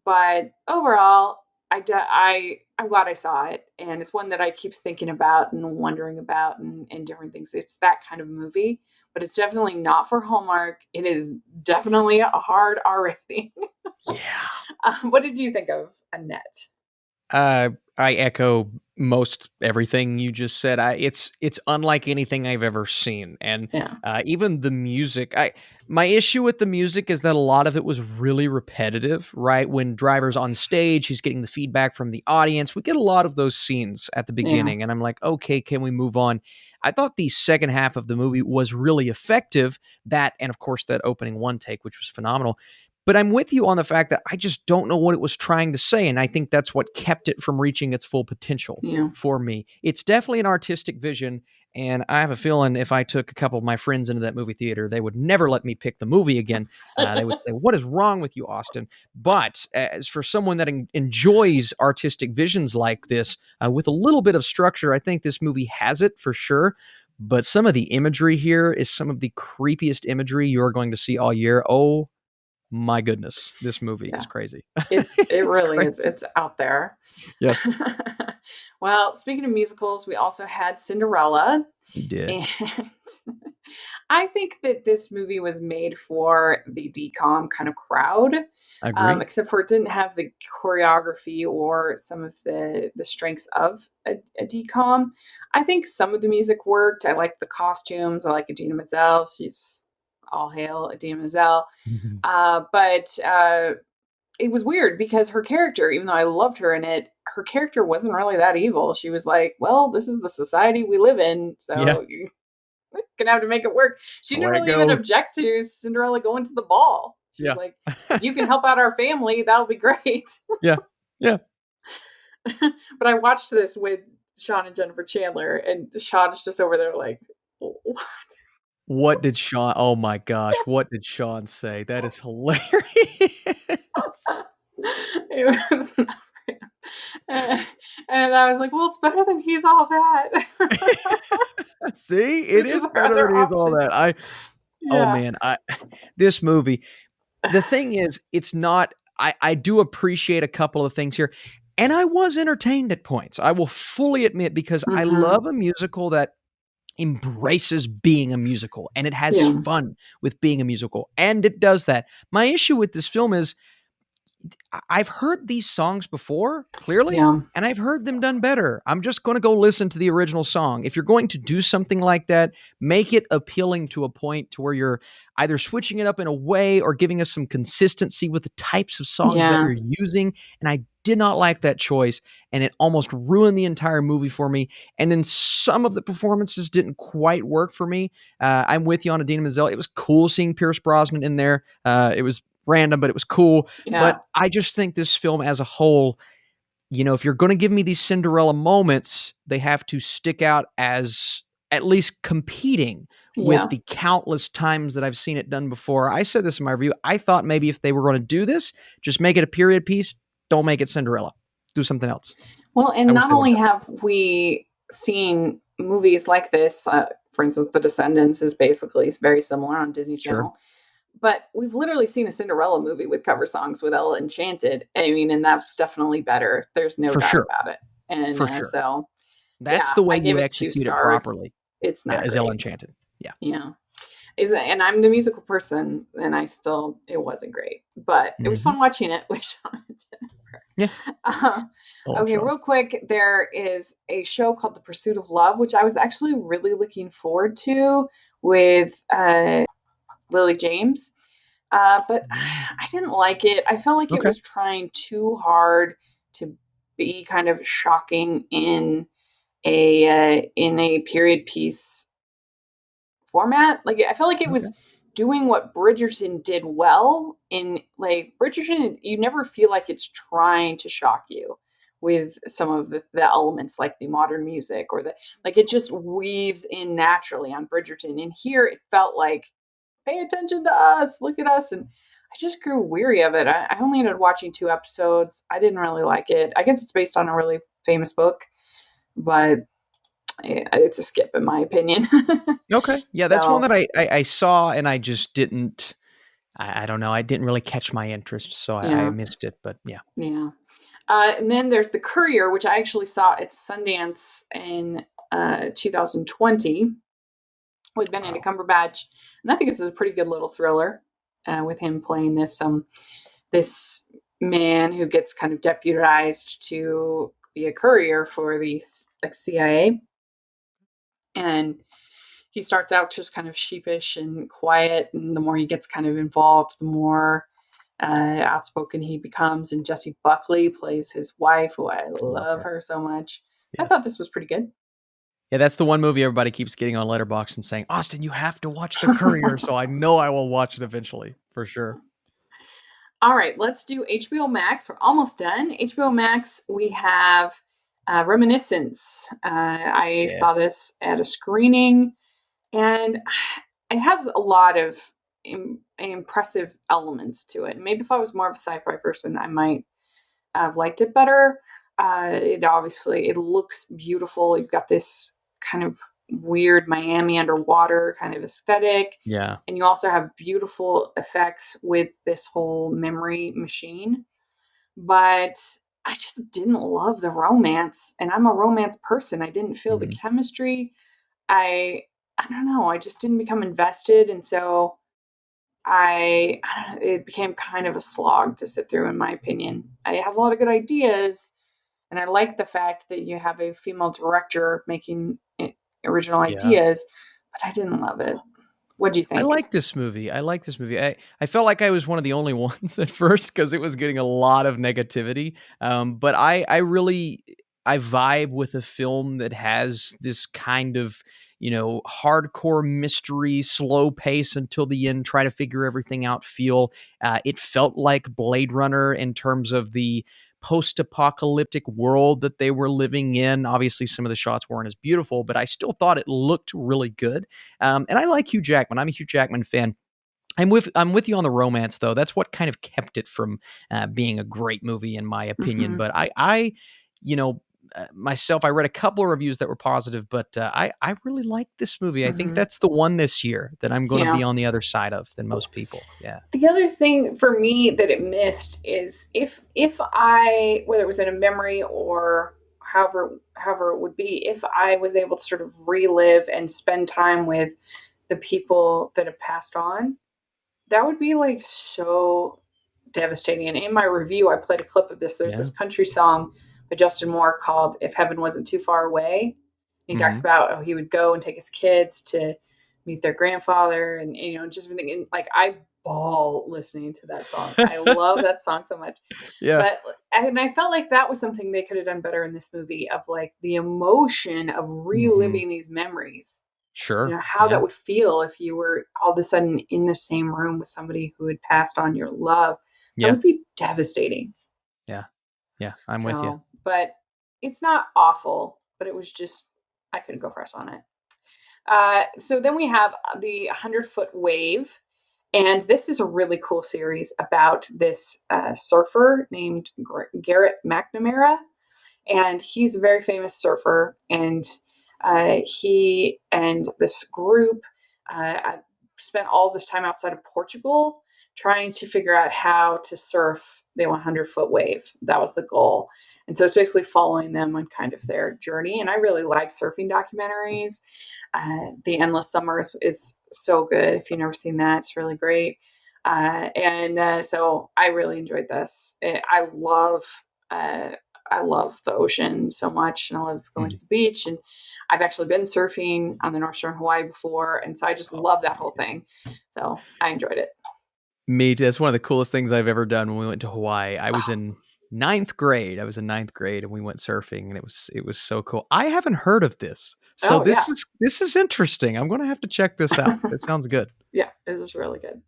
But overall, I'm glad I saw it, and it's one that I keep thinking about and wondering about and different things. It's that kind of movie, but it's definitely not for Hallmark. It is definitely a hard R rating. Yeah. What did you think of Annette? I echo most everything you just said. It's unlike anything I've ever seen, and Yeah, even the music. My issue with the music is that a lot of it was really repetitive. Right when Driver's on stage, he's getting the feedback from the audience. We get a lot of those scenes at the yeah, beginning, and I'm like, okay, can we move on? I thought the second half of the movie was really effective. That, and of course, that opening one take, which was phenomenal. But I'm with you on the fact that I just don't know what it was trying to say. And I think that's what kept it from reaching its full potential yeah. for me. It's definitely an artistic vision. And I have a feeling if I took a couple of my friends into that movie theater, they would never let me pick the movie again. They would say, "What is wrong with you, Austin?" But as for someone that enjoys artistic visions like this, with a little bit of structure, I think this movie has it for sure. But some of the imagery here is some of the creepiest imagery you're going to see all year. Oh my goodness, this movie is Yeah, crazy. it It's really is. crazy. It's out there. Yes, Well, speaking of musicals, we also had Cinderella. he did. And I think that this movie was made for the DCOM kind of crowd, Agree. except for it didn't have the choreography or some of the strengths of a DCOM. I think some of the music worked. I like the costumes. I like Adina Menzel. She's all hail Adina Menzel. Mhm. But it was weird because her character, even though I loved her in it, her character wasn't really that evil. She was like, "Well, this is the society we live in, Yeah, so you gonna have to make it work." She the didn't way it really even goes. object to Cinderella going to the ball. She was Yeah. like, "If you can help out our family, that'll be great." Yeah, yeah. But I watched this with Sean and Jennifer Chandler, and Sean's just over there like, "What?" What did Sean oh my gosh, what did Sean say? That is hilarious. It was not for him. And I was like, "Well, it's better than he's all that." See, it Which is is our better than other he is all option. that. Oh Yeah. man, I this movie, the thing is, it's not I do appreciate a couple of things here, and I was entertained at points. I will fully admit because I Mhm. love a musical that embraces being a musical and it has Yeah. fun with being a musical, and it does that. My issue with this film is I've heard these songs before, clearly, Yeah. and I've heard them done better. I'm just going to go listen to the original song. If you're going to do something like that, make it appealing to a point to where you're either switching it up in a way or giving us some consistency with the types of songs that Yeah. you're using. And I did not like that choice, and it almost ruined the entire movie for me. And then some of the performances didn't quite work for me. I'm with you on Adina Menzel. It was cool seeing Pierce Brosnan in there. It was random, but it was cool. Yeah. But I just think this film as a whole, if you're going to give me these Cinderella moments, they have to stick out as at least competing with Yeah. the countless times that I've seen it done before. I said this in my review. I thought maybe if they were going to do this, just make it a period piece. Don't make it Cinderella. Do something else. Well, I and wish not they would only have done have we seen movies like this, for instance, The Descendants is basically very similar on Disney that. Sure. Channel, but we've literally seen a Cinderella movie with cover songs with Ella Enchanted. I mean, and that's definitely better. There's no For doubt sure. about it. And For sure. so, That's yeah, the way I gave you it two execute it stars. properly. It's Yeah, not as Elle great. Enchanted. Yeah. Yeah. And I'm the musical person, and it wasn't great, but it was fun watching it, which Yeah. uh, okay, Fun. real quick, there is a show called The Pursuit of Love, which I was actually really looking forward to with Lily James. But I didn't like it. I felt like it Okay. was trying too hard to be kind of shocking in a period piece format. Like I felt like it Okay. was doing what Bridgerton did well in like Bridgerton, you never feel like it's trying to shock you with some of the elements like the modern music or the like it just weaves in naturally on Bridgerton. And here it felt like pay attention to us, look at us. And I just grew weary of it. I only ended up watching 2 episodes. I didn't really like it. I guess it's based on a really famous book, but it's a skip in my opinion. Okay. Yeah, that's one So that I saw and I just didn't. I don't know. I didn't really catch my interest, so I yeah, missed it. But yeah. yeah. And then there's the Courier, which I actually saw at Sundance in 2020 with Benedict Wow. Cumberbatch, and I think it's a pretty good little thriller with him playing this man who gets kind of deputized to be a courier for the like CIA, and he starts out just kind of sheepish and quiet, and the more he gets kind of involved, the more outspoken he becomes. And Jessie Buckley plays his wife, who I Love love her. her so much. I Yes. thought this was pretty good. Yeah, that's the one movie everybody keeps getting on Letterboxd and saying, Austin, you have to watch The Courier. So I know I will watch it eventually, for sure. All right, let's do HBO Max. We're almost done. HBO Max, we have Reminiscence. I Yeah. saw this at a screening, and it has a lot of impressive elements to it. Maybe if I was more of a sci-fi person, I might have liked it better. It looks beautiful. You've got this kind of weird Miami underwater kind of aesthetic, Yeah. and you also have beautiful effects with this whole memory machine. But I just didn't love the romance, and I'm a romance person. I didn't feel the Mhm. chemistry. I don't know. I just didn't become invested, and so I don't know, it became kind of a slog to sit through, in my opinion. It has a lot of good ideas, and I like the fact that you have a female director making original Yeah. ideas, but I didn't love it. What do you I think? like this movie. I like this movie. I felt like I was one of the only ones at first because it was getting a lot of negativity. But I really I vibe with a film that has this kind of hardcore mystery, slow pace until the end, try to figure everything out. Feel it felt like Blade Runner in terms of the post-apocalyptic world that they were living in. Obviously, some of the shots weren't as beautiful, but I still thought it looked really good. And I like Hugh Jackman. I'm a Hugh Jackman fan. I'm with you on the romance though. That's what kind of kept it from being a great movie in my opinion. Hmm. But you know, myself, I read a couple of reviews that were positive, but I really like this movie. I think Hmm. that's the one this year that I'm going to Yeah. be on the other side of than most people. Yeah. The other thing for me that it missed is if I, whether it was in a memory or however it would be, if I was able to sort of relive and spend time with the people that have passed on, that would be like so devastating. And in my review, I played a clip of this. There's Yeah. this country song by Justin Moore called "If Heaven Wasn't Too Far Away." And he talks Hmm. about how he would go and take his kids to meet their grandfather, and just everything. And like I bawl listening to that song. I love that song so much. Yeah. And I felt like that was something they could have done better in this movie of like the emotion of Hmm. reliving these memories. Sure. How Yeah. that would feel if you were all of a sudden in the same room with somebody who had passed on your love. That Yeah. would be devastating. Yeah. Yeah. I'm with you. So, but it's not awful, but it was just, I couldn't go fresh on it. So then we have the 100-Foot Wave. And this is a really cool series about this surfer named Garrett McNamara, and he's a very famous surfer. And he and this group spent all this time outside of Portugal trying to figure out how to surf the 100-foot wave. That was the goal. And so it's basically following them on kind of their journey. And I really like surfing documentaries. The Endless Summer is so good. If you've never seen that, it's really great. So I really enjoyed this. Uh, I love the ocean so much, and I love going to Mhm. the beach. And I've actually been surfing on the North Shore in Hawaii before, and so I just Oh, love that whole thing. So I enjoyed it. me too. That's one of the coolest things I've ever done when we went to Hawaii. I was Oh, in ninth grade. I was in ninth grade and we went surfing and it was so cool. I haven't heard of this. So oh yeah, this is interesting. I'm gonna have to check this out. That sounds good. yeah, it was really good.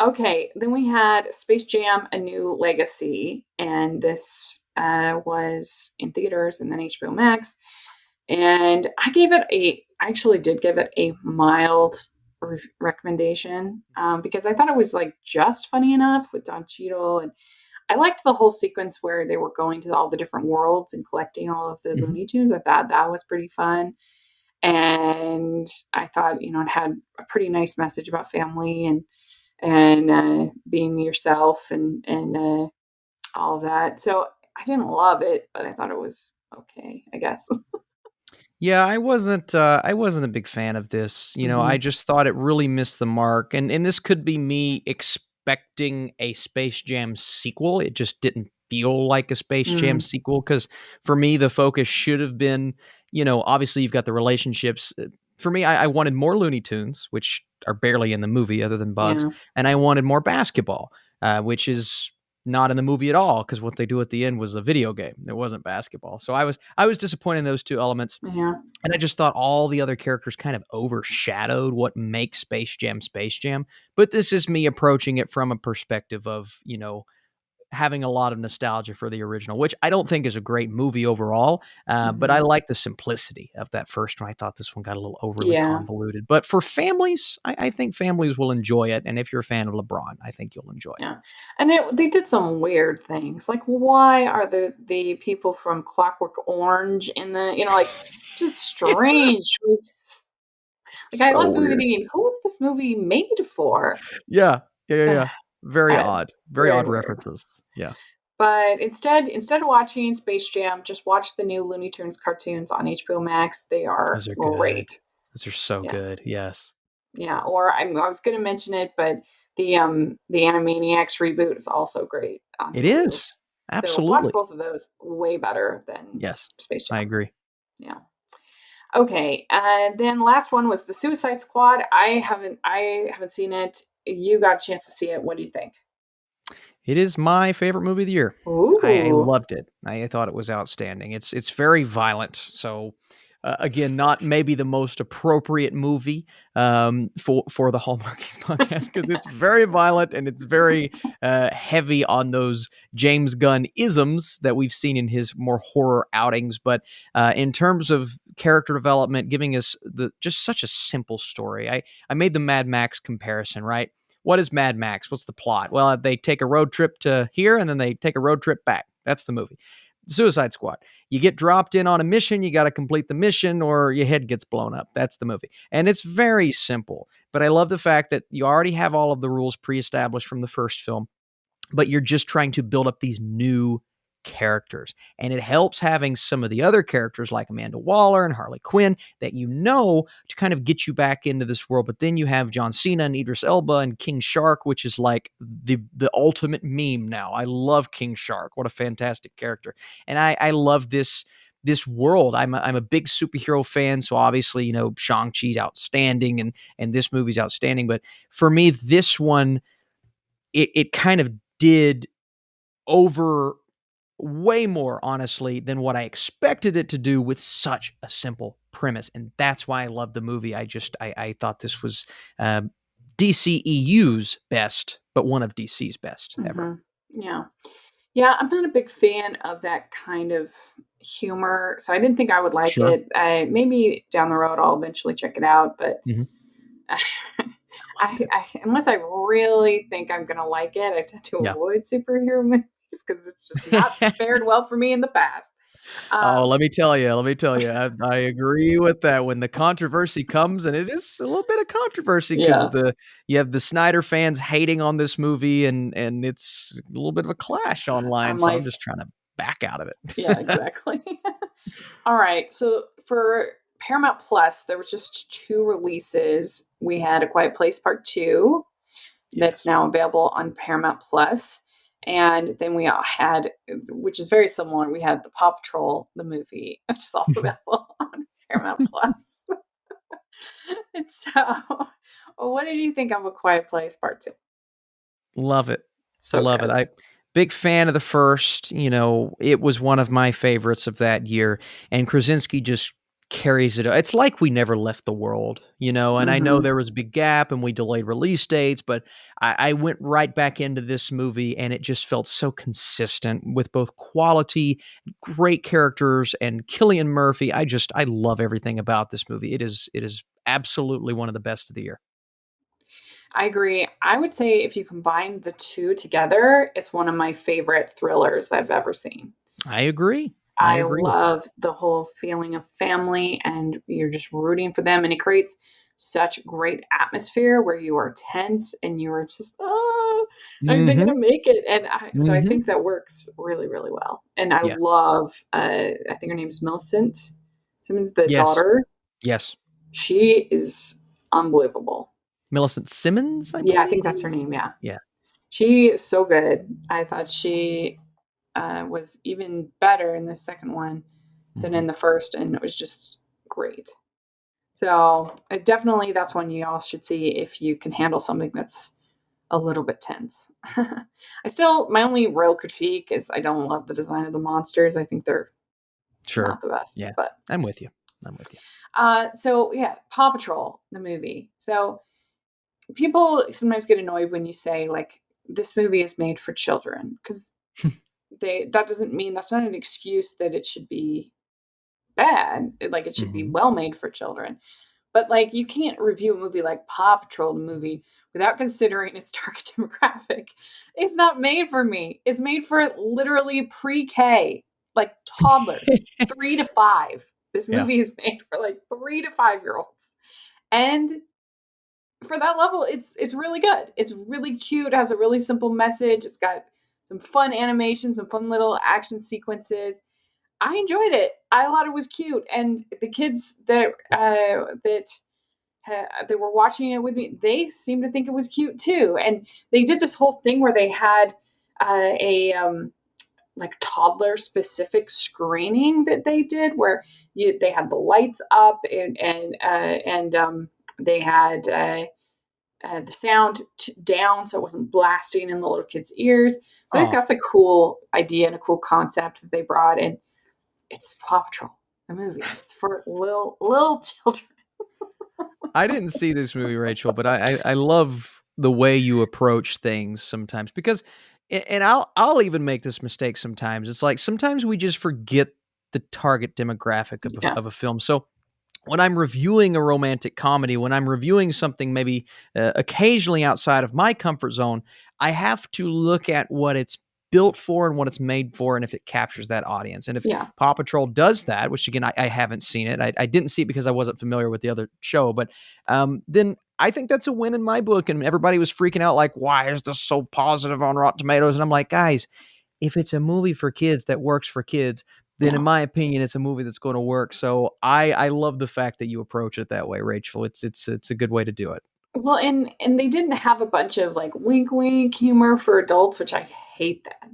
Okay, then we had Space Jam: A New Legacy, and this was in theaters and then HBO Max. And I actually did give it a mild recommendation because I thought it was like just funny enough with Don Cheadle, and I liked the whole sequence where they were going to all the different worlds and collecting all of the Mhm. Looney Tunes. I thought that was pretty fun, and I thought it had a pretty nice message about family and being yourself and all of that. So I didn't love it, but I thought it was okay, I guess. Yeah, I wasn't a big fan of this. I Hmm. just thought it really missed the mark. And this could be me expecting a Space Jam sequel. It just didn't feel like a Space Jam Mm, sequel cuz for me the focus should have been, obviously you've got the relationships. For me, I wanted more Looney Tunes, which are barely in the movie other than Bugs, yeah, and I wanted more basketball, which is not in the movie at all because what they do at the end was a video game. It wasn't basketball. So I was disappointed in those two elements. yeah, And I just thought all the other characters kind of overshadowed what makes Space Jam Space Jam. But this is me approaching it from a perspective of, having a lot of nostalgia for the original, which I don't think is a great movie overall. But I hmm, like the simplicity of that first one. I thought this one got a little overly yeah, convoluted. But for families, I think families will enjoy it. And if you're a fan of LeBron, I think you'll enjoy it. yeah. And they did some weird things. Like, why are the people from Clockwork Orange in like just strange choices? Like, I So left the movie weird. thinking, who is this movie made for? Yeah. Yeah. Yeah. Ugh, Yeah. Very odd. Very very odd weird. references. Yeah. But instead of watching Space Jam, just watch the new Looney Tunes cartoons on HBO Max. They are Those are good. great. Those are so Yeah. good. Yes. Yeah, or I was gonna mention it, but the Animaniacs reboot is also great on It Hulu. is. So watch Absolutely. both of those, way better than Yes. Space I Jam. agree. Yeah. Okay, then last one was the Suicide Squad. I haven't seen it. You got a chance to see it. What do you think? It is my favorite movie of the year. I Ooh. loved it. I thought it was outstanding. It's very violent. So again, not maybe the most appropriate movie for the Hallmarkies podcast because it's very violent and it's very heavy on those James Gunn isms that we've seen in his more horror outings. But in terms of character development, giving us the just such a simple story. I made the Mad Max comparison, right? What is Mad Max? What's the plot? Well, they take a road trip to here and then they take a road trip back. That's the movie. Suicide Squad. You get dropped in on a mission, you got to complete the mission or your head gets blown up. That's the movie. And it's very simple. But I love the fact that you already have all of the rules pre established from the first film, but you're just trying to build up these new characters. And it helps having some of the other characters like Amanda Waller and Harley Quinn that to kind of get you back into this world. But then you have John Cena and Idris Elba and King Shark, which is like the ultimate meme now. I love King Shark. What a fantastic character. And I love this world. I'm a big superhero fan, so obviously, Shang-Chi's outstanding and this movie's outstanding. But for me, this one, it kind of did over way more, honestly, than what I expected it to do with such a simple premise. And that's why I love the movie. I thought this was DCEU's best, but one of DC's best ever. Mhm. Yeah. Yeah, I'm not a big fan of that kind of humor, so I didn't think I would like Sure. it. Maybe down the road I'll eventually check it out, but Mhm. Loved it. unless I really think I'm gonna like it, I tend to Yeah. avoid superhero movies because it's just not fared well for me in the past. Oh, Um, let me tell you, I agree with that. When the controversy comes, and it is a little bit of controversy because yeah, the you have the Snyder fans hating on this movie, and it's a little bit of a clash online. I'm So I'm like, just trying to back out of yeah, it. exactly. All right, so for Paramount Plus, there was just 2 releases. We had A Quiet Place Part 2, that's Yes. now available on Paramount Plus. And then we all had, which is very similar, we had the Paw Patrol, the movie, which is also available on Paramount Plus. And so, what did you think of A Quiet Place Part 2? Love it. So Love it. good. I big fan of the first, it was one of my favorites of that year, and Krasinski just carries it. It's like we never left the world, and I know Mhm. there was a big gap and we delayed release dates, but I went right back into this movie and it just felt so consistent with both quality, great characters, and Cillian Murphy. I love everything about this movie. It is absolutely one of the best of the year. I agree. I would say if you combine the 2 together, it's one of my favorite thrillers I've ever seen. I agree. I I agree with that. love the whole feeling of family and you're just rooting for them, and it creates such great atmosphere where you are tense and you are just, "Oh, are they gonna Mhm. make it?" And I Mhm. think that works really, really well. And I Yeah. love, I think her name is Millicent Simmons, the Yes. daughter. Yes. She is unbelievable. Millicent Simmons, I Yeah, I believe? think that's her name, yeah. Yeah. She is so good. I thought she, was even better in the second one than Mhm. in the first, and it was just great. So, definitely that's one you all should see if you can handle something that's a little bit tense. My only real critique is I don't love the design of the monsters. I think they're Sure. not the best, Yeah. but, I'm with you. I'm with you. so yeah, Paw Patrol, the movie. So, people sometimes get annoyed when you say, like, "This movie is made for children," because that doesn't mean that's not an excuse that it should be bad, like, it should be Mhm. well made for children. But, like, you can't review a movie like Paw Patrol, the movie, without considering its target demographic. It's not made for me. It's made for literally pre-K, like toddlers, 3 to 5. This Yeah. movie is made for, like, 3 to 5-year-olds. And for that level, it's really good. It's really cute, it has a really simple message, it's got some fun animation, some fun little action sequences. I enjoyed it. I thought it was cute, and the kids that were watching it with me, they seemed to think it was cute too. And they did this whole thing where they had a like toddler specific screening that they did, where they had the lights up and they had the sound down so it wasn't blasting in the little kids' ears. So I think Oh, that's a cool idea and a cool concept that they brought in. It's Paw Patrol, the movie. It's for little children. I didn't see this movie, Rachel, but I love the way you approach things sometimes because and I'll even make this mistake sometimes. It's like sometimes we just forget the target demographic of Yeah, a film. So when I'm reviewing a romantic comedy, when I'm reviewing something maybe occasionally outside of my comfort zone, I have to look at what it's built for and what it's made for, and if it captures that audience. And if yeah. Paw Patrol does that, which again, I haven't seen it, I didn't see it because I wasn't familiar with the other show, but then I think that's a win in my book. And everybody was freaking out, like, why is this so positive on Rotten Tomatoes? And I'm like, guys, if it's a movie for kids that works for kids, then in Yeah. my opinion, it's a movie that's going to work. So I love the fact that you approach it that way, Rachel. It's a good way to do it. Well, and they didn't have a bunch of, like, wink, wink humor for adults, which I hate that.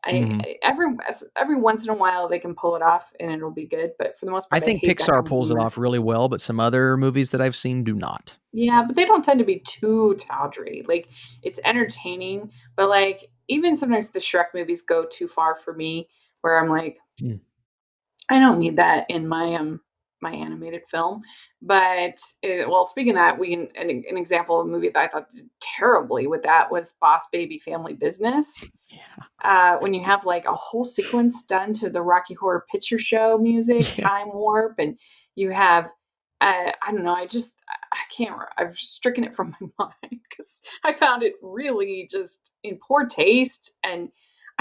Mhm. Every once in a while, they can pull it off, and it'll be good, but for the most I part, I think hate that Pixar kind of pulls it humor. off really well, but some other movies that I've seen do not. Yeah, but they don't tend to be too tawdry. Like, it's entertaining, but, like, even sometimes the Shrek movies go too far for me, where I'm like, Mm. I don't need that in my animated film. But well, speaking of that, an example of a movie that I thought did terribly with that was Boss Baby Family Business. Yeah. When you have like a whole sequence done to the Rocky Horror Picture Show music, Yeah. Time Warp, and you have I don't know, I can't. I've stricken it from my mind because I found it really just in poor taste, and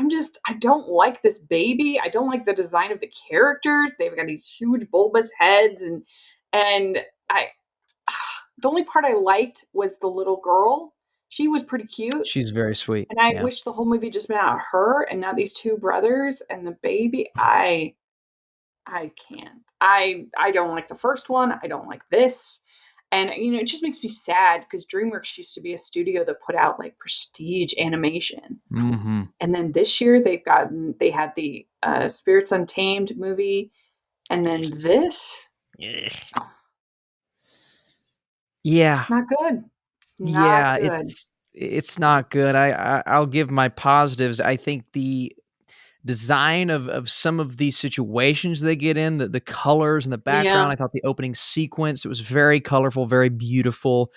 I don't like this baby. I don't like the design of the characters. They've got these huge bulbous heads, and I the only part I liked was the little girl. She was pretty cute. She's very sweet. And I Yeah. wish the whole movie just been about her and not these two brothers and the baby. I can't. I don't like the first one. I don't like this. And it just makes me sad because DreamWorks used to be a studio that put out like prestige animation. Hmm. And then this year they had the Spirits Untamed movie, and then this. Yeah. It's not good. It's not Yeah, good. it's not good. I'll give my positives. I think the design of some of these situations they get in, the colors and the background. Yeah. I thought the opening sequence, it was very colorful, very beautiful.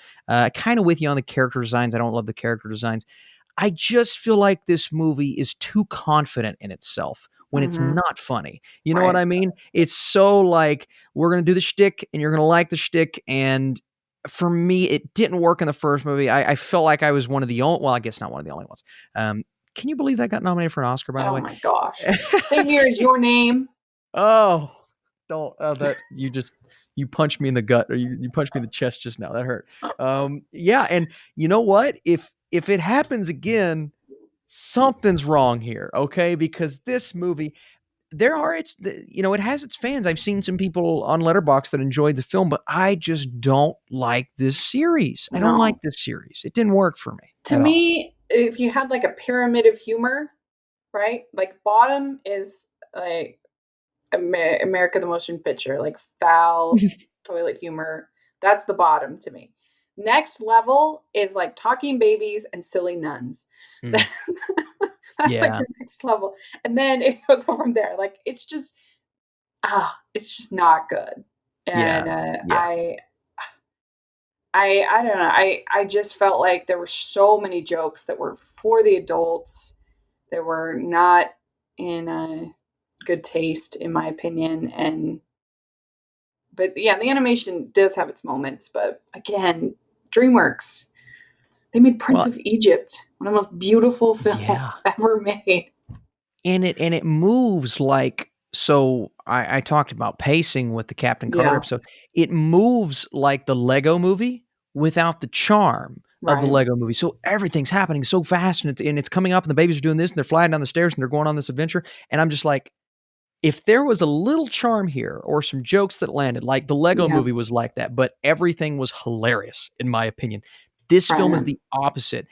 Kind of with you on the character designs. I don't love the character designs. I just feel like this movie is too confident in itself when it's Hmm. not funny. You know what Right. I mean? It's so like, we're going to do the shtick and you're going to like the shtick. And for me, it didn't work in the first movie. I felt like I was one of the only, well, I guess not one of the only ones. Can you believe that got nominated for an Oscar, by the Oh way? my gosh. Same here as Your Name. Oh, don't that you punched me in the gut, or you punched me in the chest just now. That hurt. Yeah, and you know what? If it happens again, something's wrong here, okay? Because this movie, there are it has its fans. I've seen some people on Letterboxd that enjoyed the film, but I just don't like this series. I don't like No. this series. It didn't work for me To at all. me, if you had like a pyramid of humor, right? Like bottom is like America the Motion Picture, like foul toilet humor. That's the bottom to me. Next level is like talking babies and silly nuns. Mm, That's like yeah, the next level. And then it goes on from there. Like it's just not good. yeah, And yeah. I don't know. I just felt like there were so many jokes that were for the adults. That were not in good taste, in my opinion. But yeah, the animation does have its moments. But again, DreamWorks, they made Prince Well, of Egypt, one of the most beautiful yeah. films ever made. And it moves like, so I talked about pacing with the Captain Carter Yeah, episode. It moves like the Lego movie without the charm of the right. Lego movie. So everything's happening so fast, and it's coming up, and the babies are doing this, and they're flying down the stairs, and they're going on this adventure. And I'm just like, if there was a little charm here or some jokes that landed, like the Lego Yeah, movie was like that, but everything was hilarious, in my opinion. This film is right. the opposite.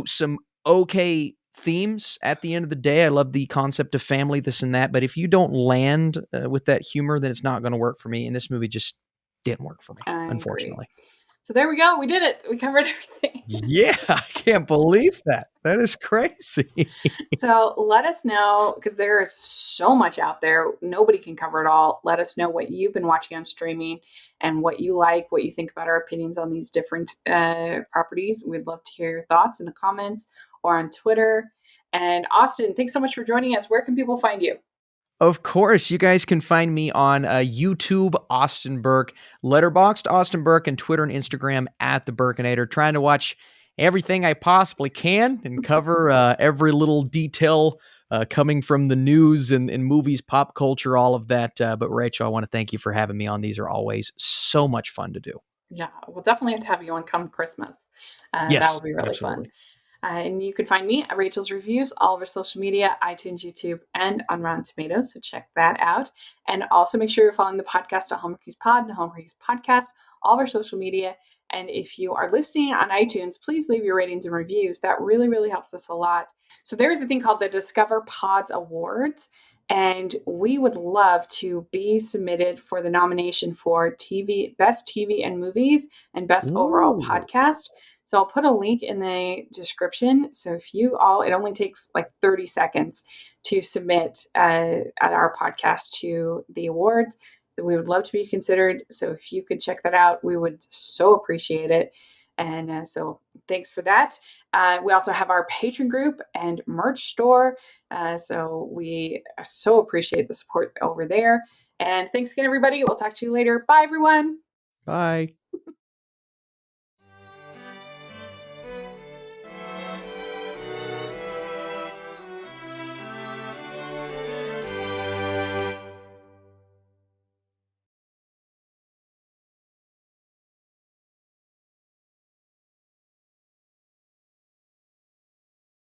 Some okay themes at the end of the day. I love the concept of family, this and that. But if you don't land with that humor, then it's not going to work for me. And this movie just didn't work for me, I agree. unfortunately. So there we go. We did it. We covered everything. Yeah, I can't believe that. That is crazy. So let us know because there is so much out there. Nobody can cover it all. Let us know what you've been watching on streaming and what you like, what you think about our opinions on these different properties. We'd love to hear your thoughts in the comments or on Twitter. And Austin, thanks so much for joining us. Where can people find you? Of course, you guys can find me on YouTube, Austin Burke, Letterboxd, Austin Burke, and Twitter and Instagram at the Burkinator. Trying to watch everything I possibly can and cover every little detail coming from the news and movies, pop culture, all of that. But Rachel, I want to thank you for having me on. These are always so much fun to do. Yeah, we'll definitely have to have you on come Christmas. That Yes, would be really fun. absolutely. And you can find me at Rachel's Reviews, all of our social media, iTunes, YouTube, and on Rotten Tomatoes. So check that out. And also make sure you're following the podcast at Hallmarkies Pod and Hallmarkies Podcast, all of our social media. And if you are listening on iTunes, please leave your ratings and reviews. That really, really helps us a lot. So there's a thing called the Discover Pods Awards. And we would love to be submitted for the nomination for Best TV and Movies and Best Overall Ooh. Podcast. So I'll put a link in the description. So if you all, it only takes like 30 seconds to submit our podcast to the awards. We would love to be considered. So if you could check that out, we would so appreciate it. And so thanks for that. We also have our patron group and merch store. So we so appreciate the support over there. And thanks again, everybody. We'll talk to you later. Bye, everyone. Bye.